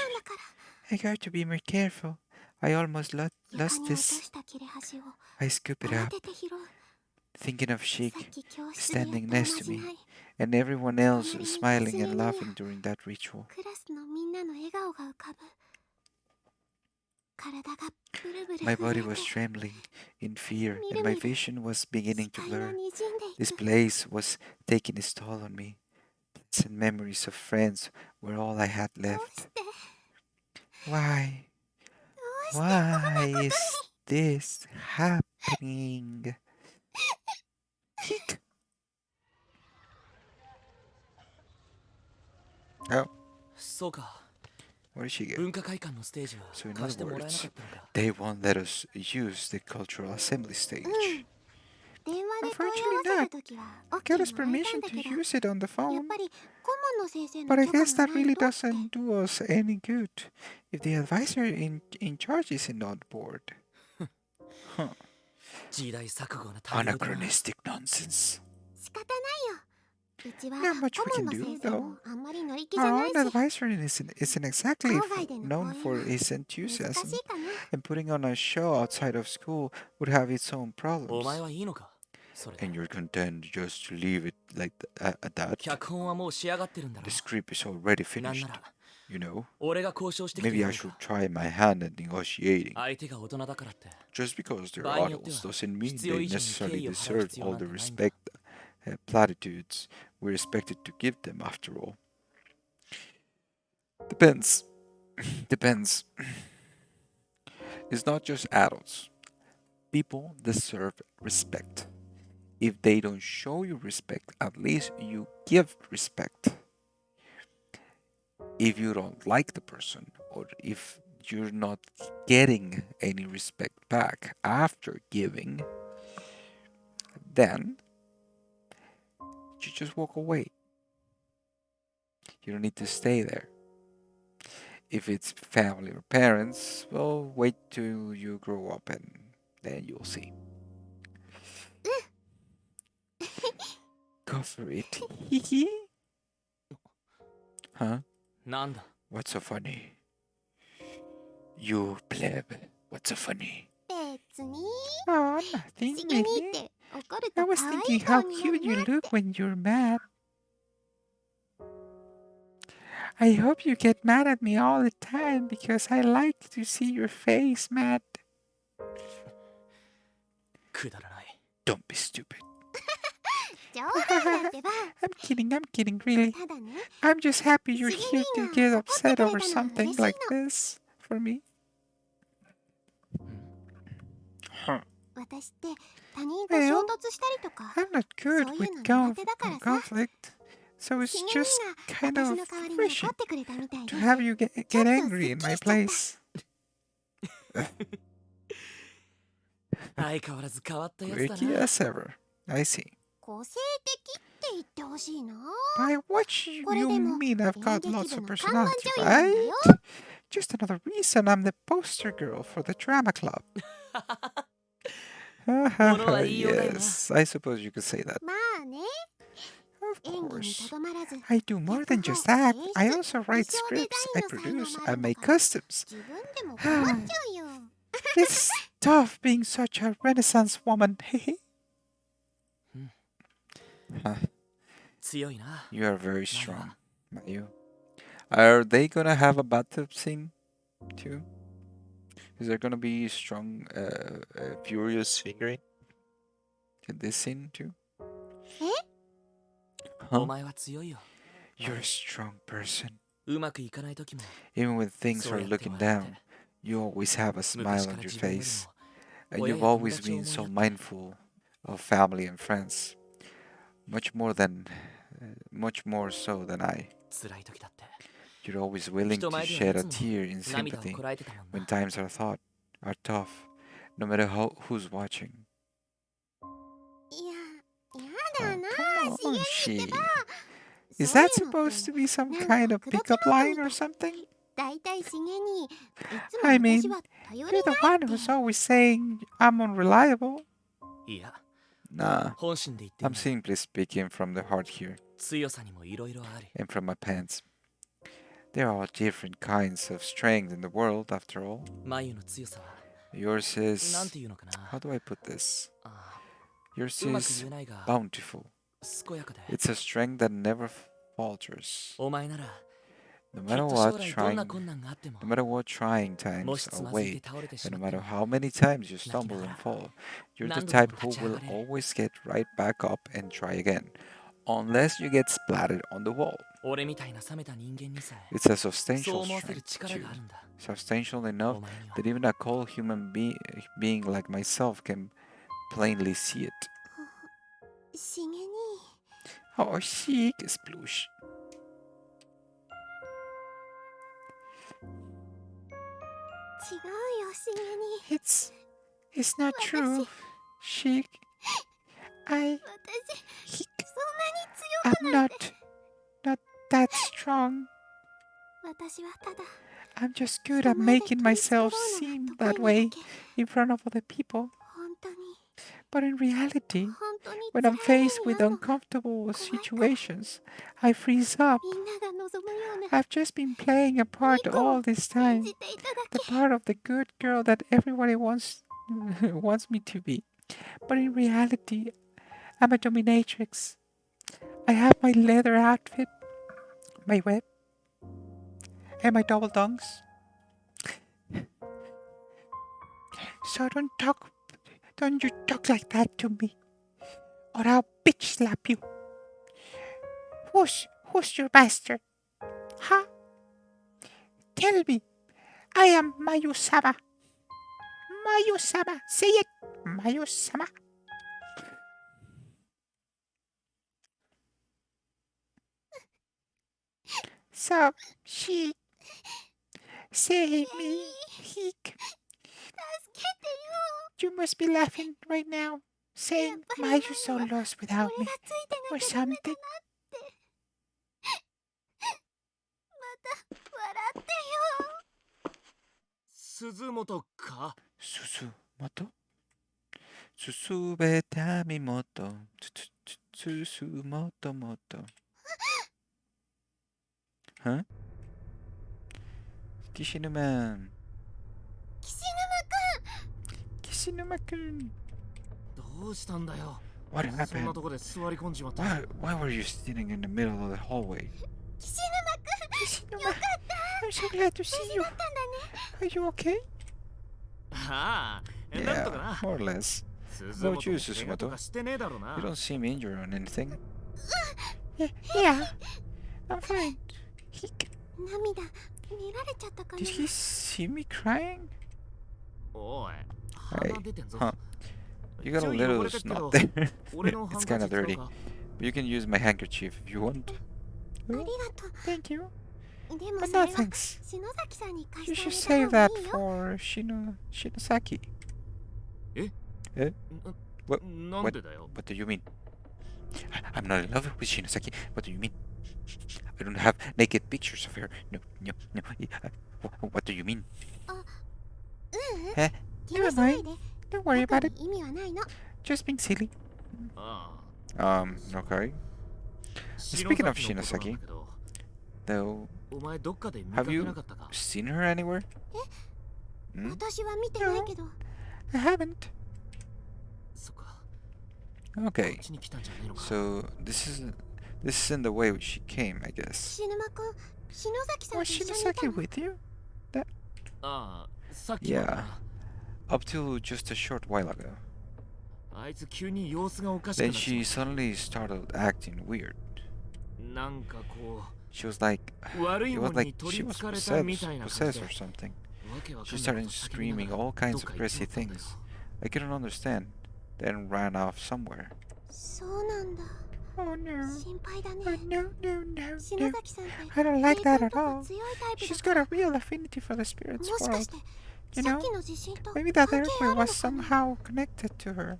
I got to be more careful. I almost lost this. I scoop it up, thinking of Sheik standing next to me, and everyone else smiling and laughing during that ritual. My body was trembling in fear, and my vision was beginning to blur. This place was taking its toll on me. Pleasant memories of friends were all I had left. Why? Why is this happening? Hick. Oh, そうか what did she get? 文化会館のステージは So in 貸し other てもらえなか words, ったのか they won't let us use the cultural assembly stage. 電話で問い Unfortunately 合わせ not. るときは Get OK us もらえた permission んだ to けど、 use it on the やっ phone. ぱり顧問の先生 But の I 許可 guess が that ない really とって。 doesn't do us any good if the advisor in charge isn't on board. Huh. 時代錯誤な対応だな Anachronistic nonsense. 仕方ないよ。うちは Not much 顧 we 問 can の do, 先生 though. もあんまり乗り気じゃ Our ない own し、 advisor isn't exactly 郊外での known 講 for 演は his 難 enthusiasm, しいかな。 and putting on a show outside of school would have its own お前 problems. はいいのかそれで And you're content just to leave it like at that? 脚本はもう仕上がってるんだろ The script is already なんな finished, ら you know. 俺が交渉してきて Maybe や I ろう should か try my hand at negotiating. 相手が大人だからって Just because they're 場合によっては adults doesn't mean 必要 they 以上に敬 necessarily 意を払う deserve 必要 all なん the てないんだ respect platitudes we're expected to give them after all. Depends. Depends. It's not just adults. People deserve respect. If they don't show you respect, at least you give respect. If you don't like the person, or if you're not getting any respect back after giving, then you just walk away. You don't need to stay there. If it's family or parents, well, wait till you grow up and then you'll see. Go for it. Huh? なんだ What's so funny? You pleb. What's so funny? 別に Oh, 不 nothing 思議にっ really. て怒る I と was 可愛い thinking 顔 how にな cute る you なって。 look when you're mad. I hope you get mad at me all the time because I like to see your face mad. くだらない Don't be stupid. 冗談だってば。 I'm kidding, really. ただね、 I'm just happy you're 不思議 here に to get 怒って upset くれ over たのは something 嬉しい like の。 this for me. Huh. 私って他人と衝 Well, 突したりとか、 I'm not good そういう with の苦手だからさ。 conflict, so 不 it's 思議 just に kind が私 of の代わりに怒 refreshing ってくれたみたいで、 to have you get ちょっと angry in すっき my りしちゃった。 place. 相変わらず変わったやつだ Quirky な as ever. I see. 個性的って By what you mean I've got lots of personality, right? Just another reason I'm the poster girl for the drama club. Yes, I suppose you could say that. Of course. I do more than just act. I also write scripts, I produce, I make costumes. It's tough being such a Renaissance woman. You are very strong, Mayu. Are they gonna have a bathtub scene too? Is there gonna be strong, furious fingering in this scene too? Huh? You're a strong person. Even when things are looking down, you always have a smile on your face. And you've always been so mindful of family and friends. Much more so than I. You're always willing to shed a tear in sympathy when times are tough, no matter who's watching. Oh, come on, she. Is that supposed to be some kind of pickup line or something? I mean, you're the one who's always saying I'm unreliable. Nah, I'm simply speaking from the heart here, and from my pants. There are different kinds of strength in the world, after all. Yours is... How do I put this? Yours is bountiful. It's a strength that never falters. No matter what trying times await, and no matter how many times you stumble and fall, you're the type who will always get right back up and try again, unless you get splattered on the wall. It's a substantial strength, too. Substantial enough that even a cold human being like myself can plainly see it. Oh, chic, sploosh. It's not true, chic. I'm not that strong. I'm just good at making myself seem that way in front of other people. But in reality, when I'm faced with uncomfortable situations, I freeze up. I've just been playing a part all this time. The part of the good girl that everybody wants me to be. But in reality, I'm a dominatrix. I have my leather outfit, my whip, and my double dunks. So don't you talk like that to me, or I'll bitch slap you. Who's your master? Huh? Tell me. I am Mayu-sama. Mayu-sama. Say it. Mayu-sama. So, she... Save me, Heek. You must be laughing right now, saying, Mayu's so lost without me, or something. Suzumoto? Susubetami moto. Susumoto moto. Huh? Kishinuma. Kishinuma-kun. What happened? Why were you sitting in the middle of the hallway? Kishinuma, I'm so glad to see you. Are you okay? Yeah, more or less. How about you, Susumoto? You don't seem injured or anything. Yeah, I'm fine. Did he see me crying? Hey, huh. You got a little snot there. It's kinda dirty. But you can use my handkerchief if you want. Oh, thank you. But no thanks. You should save that for Shinosaki. Eh? What do you mean? I'm not in love with Shinosaki. What do you mean? I don't have naked pictures of her. No, no, no. What do you mean? あ、ううん Huh? 気 Never にしない mind. で Don't worry 特 about に it. 意味はないの Just being silly. ああ Okay. 篠 Speaking of 崎のことなんだ Shinosaki, けど though, お前どっかで見 have かけ you なかったか seen her anywhere? Hmm? 私は見てないけど I haven't. そっかこ Okay. っちに来たんじゃねえのか So this isn't the way she came, I guess. 篠間くん篠崎さん Was と一緒にいた Shinosaki の with you? ああさっきまでな Up till just a short while ago. あいつ急に様子がおかしく Then なっちま she って suddenly started acting weird. なんかこ She was like, う悪い it も was のに like 取 she り was つかれたみ possessed, たいな感 possessed じ or で something. わけわか She んないこ started と叫びなが screaming ら all どっ kinds か of 行っち crazy まったんだよ things. I couldn't understand. Then ran off somewhere. そうなんだ Oh no. 心配だ Oh ね no, no, no, 篠 no. 崎さんって I don't like 霊 that 感 at とか all. 強いタイプ She's だ got a real affinity for the spirits もしか world. して You さっ know, きの地震と maybe that 関係あ earthquake るの was かな somehow connected to her.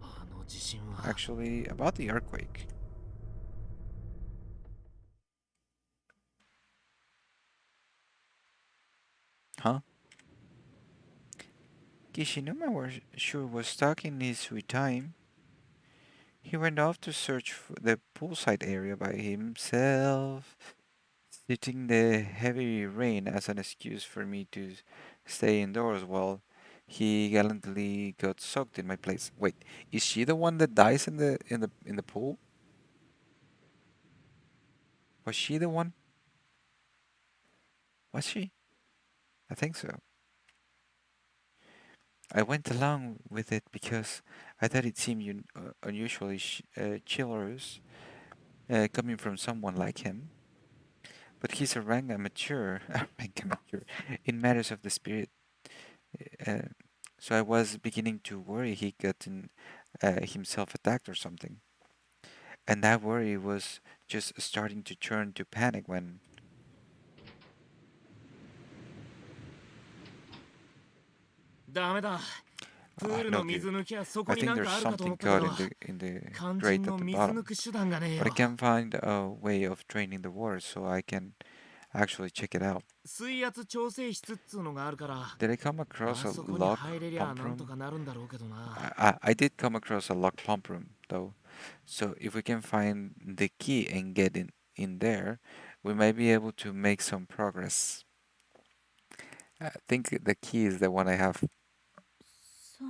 あの地震は Actually, about the earthquake. Huh? Kishinuma was sure was stuck in his free time. He went off to search for the poolside area by himself, citing the heavy rain as an excuse for me to stay indoors while he gallantly got soaked in my place. Wait, is she the one that dies in the pool? Was she the one? Was she? I think so. I went along with it because I thought it seemed unusually chivalrous coming from someone like him. But he's a rank amateur, a rank amateur in matters of the spirit. Uh, so I was beginning to worry he gotten himself attacked or something. And that worry was just starting to turn to panic when ダメだプール no の dude. 水抜きはそこ I にな think ん there's かあるかと思 something ったけ caught ど in the 肝 grate 心 at の the 水 bottom. 抜く手段がねえ But I よ can't find a way of draining the water so I can actually check it out. 水圧調整室っつうのがあるから Did I come あ across a そこに lock 入れりゃ pump なんと room? かなるんだろうけどな I did come across a locked pump room though. So if we can find the key and get in there, we might be able to make some progress. I think the key is the one I have. そう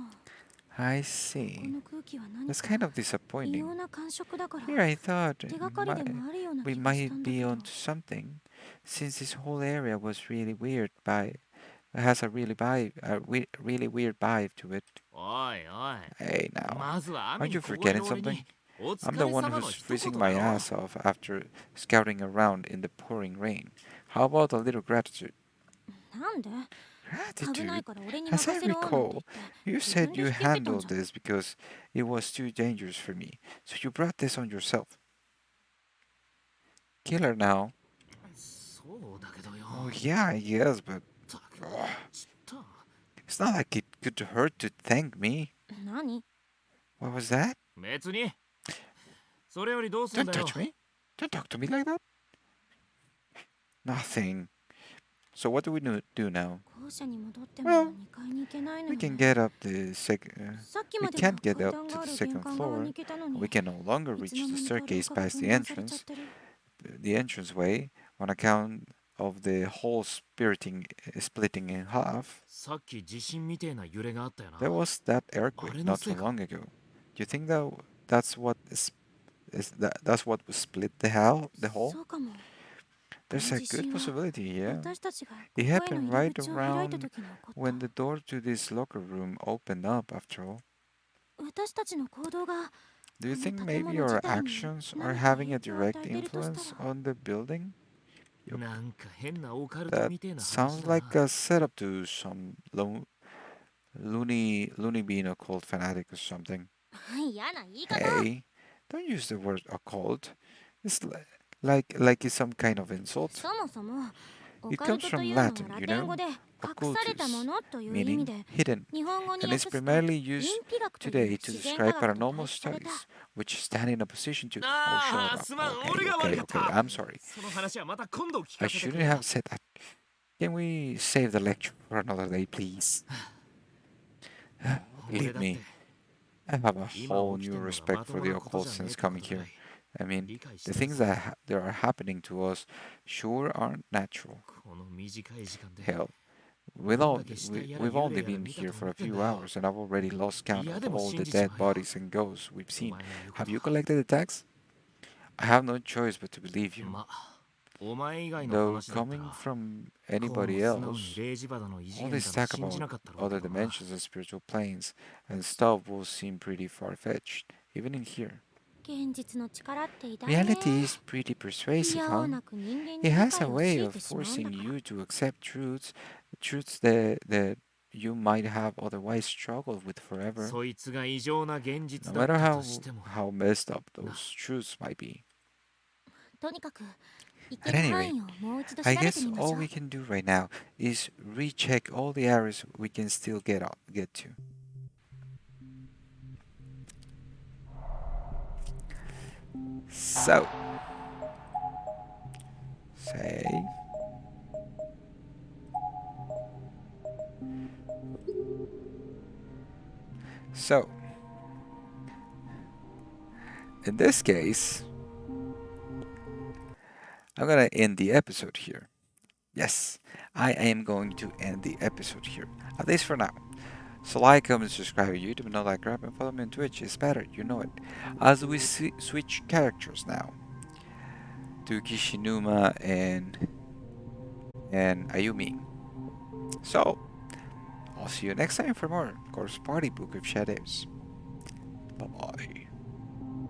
I こ see. の空気は何 That's か kind of 異 disappointing. 様な感触だから Here I thought 手がかりでもあるような we 気がした might んだ be けど onto something, since this whole area was really weird by has a really weird vibe to it. おいおい Hey now, まずは雨 aren't に you 凍える forgetting 俺 something? にお I'm 疲 the れ one 様の who's 一言 freezing だ my ろ ass off after scouting around in the pouring rain. How about a little gratitude? なんで危ない Gratitude? から俺に As 任 I せろなんて言っ recall, て you 自分 said で you 引き受けたん handled じゃん this because it was too dangerous for me, so you brought this on yourself. Killer now. そうだけどよ Oh yeah, I guess, but ったく ugh, ちった it's not like it could hurt to thank me. 何 What was that? 別にそれよりどうすん Don't だよ touch me. Don't talk to me like that. Nothing. So what do we do now? 校舎に戻っても Well, 2階に行けないの we よ can ね get up the second. さっき We までは can't get 階 up 段 to があ the る玄 second 関側 floor. に行けたのに We can no longer いつ reach の the 間にか廊 staircase 下が past 分 the 断されちゃっ entrance, てる the entranceway, on account of the hole splitting in half. さっき地震みてえな揺れがあったよな There was that earthquake Are not no too seco. long ago. Do you think that's what split the hole? そうかも There's a good possibility, yeah. 私たちがこ It こへの happened 入り right 口を開いた around 時に起こっ when た the door to this locker room opened up, after all. 私たちの行動が Do you あの think 建 maybe 物自 our 体に actions are 何か having 影 a 響を与 direct えているとした influence ら on the building? なんか変なオカルト That みてえな話 sounds だ like な a setup to some loony bean occult fanatic or something. 嫌な言い方 Hey, don't use the word occult. It's like it's some kind of insult. そもそもオ It カル comes トと from いうのは Latin, ラ you テン語 know? で隠されたも Occultus, のという意味 meaning で hidden, 日本語に and 訳 is すと primarily 隠 used 避学という today to 自然科 describe 学と paranormal 対比された studies, which stand in opposition to. Oh, あ shut あ up. すまん Okay, 俺が悪 okay, かっ okay. た I'm sorry. その話はまた今度聞 I かせてく shouldn't れ have said that. Can we save the lecture for another day, please? 俺 Believe だって me, I have a 今 whole 起き new てんのが respect まと for も the なこと occult じゃねえっ since てこ coming とぐら here. い I mean, 理解し the てる things ぜ that are happening to us sure aren't natural. この短い時間で Hell, どんだけ死体やら we've 幽 only 霊やら been 見た here と for 思 a ってん few だよ hours and I've already lost count 嫌 of でも all the 信じち dead まえよ bodies and ghosts we've お seen. 前の言うこ Have と you は collected the tags? I have no choice but to believe you. まお前以外の Though 話だった coming ら from こうも anybody 素直に else, 霊磁場だの異次 all 元 this だの talk 信じ about なかったろう other けどな dimensions and spiritual planes and stuff will seem pretty far-fetched, even in here. 現実の力って偉大ね Reality is pretty persuasive, 嫌 huh? おなく人間 It に理 has a 解を way 強い of てしまうんだ forcing から you to accept truths that you might have otherwise struggled with forever, そいつが異常な現 no 実だっ matter たとしても how messed up those truths might be. とにかく行 At ける any 範 rate, 囲をもう一度調 I べて guess みまし all ょう we can do right now is recheck all the areas we can still get to. So, save. So, in this case, I'm gonna end the episode here. Yes, I am going to end the episode here, at least for now. So like, comment, subscribe to YouTube, and all that crap, and follow me on Twitch. It's better, you know it. As we switch characters now to Kishinuma and Ayumi. So, I'll see you next time for more Course Party Book of Shadows. Bye bye.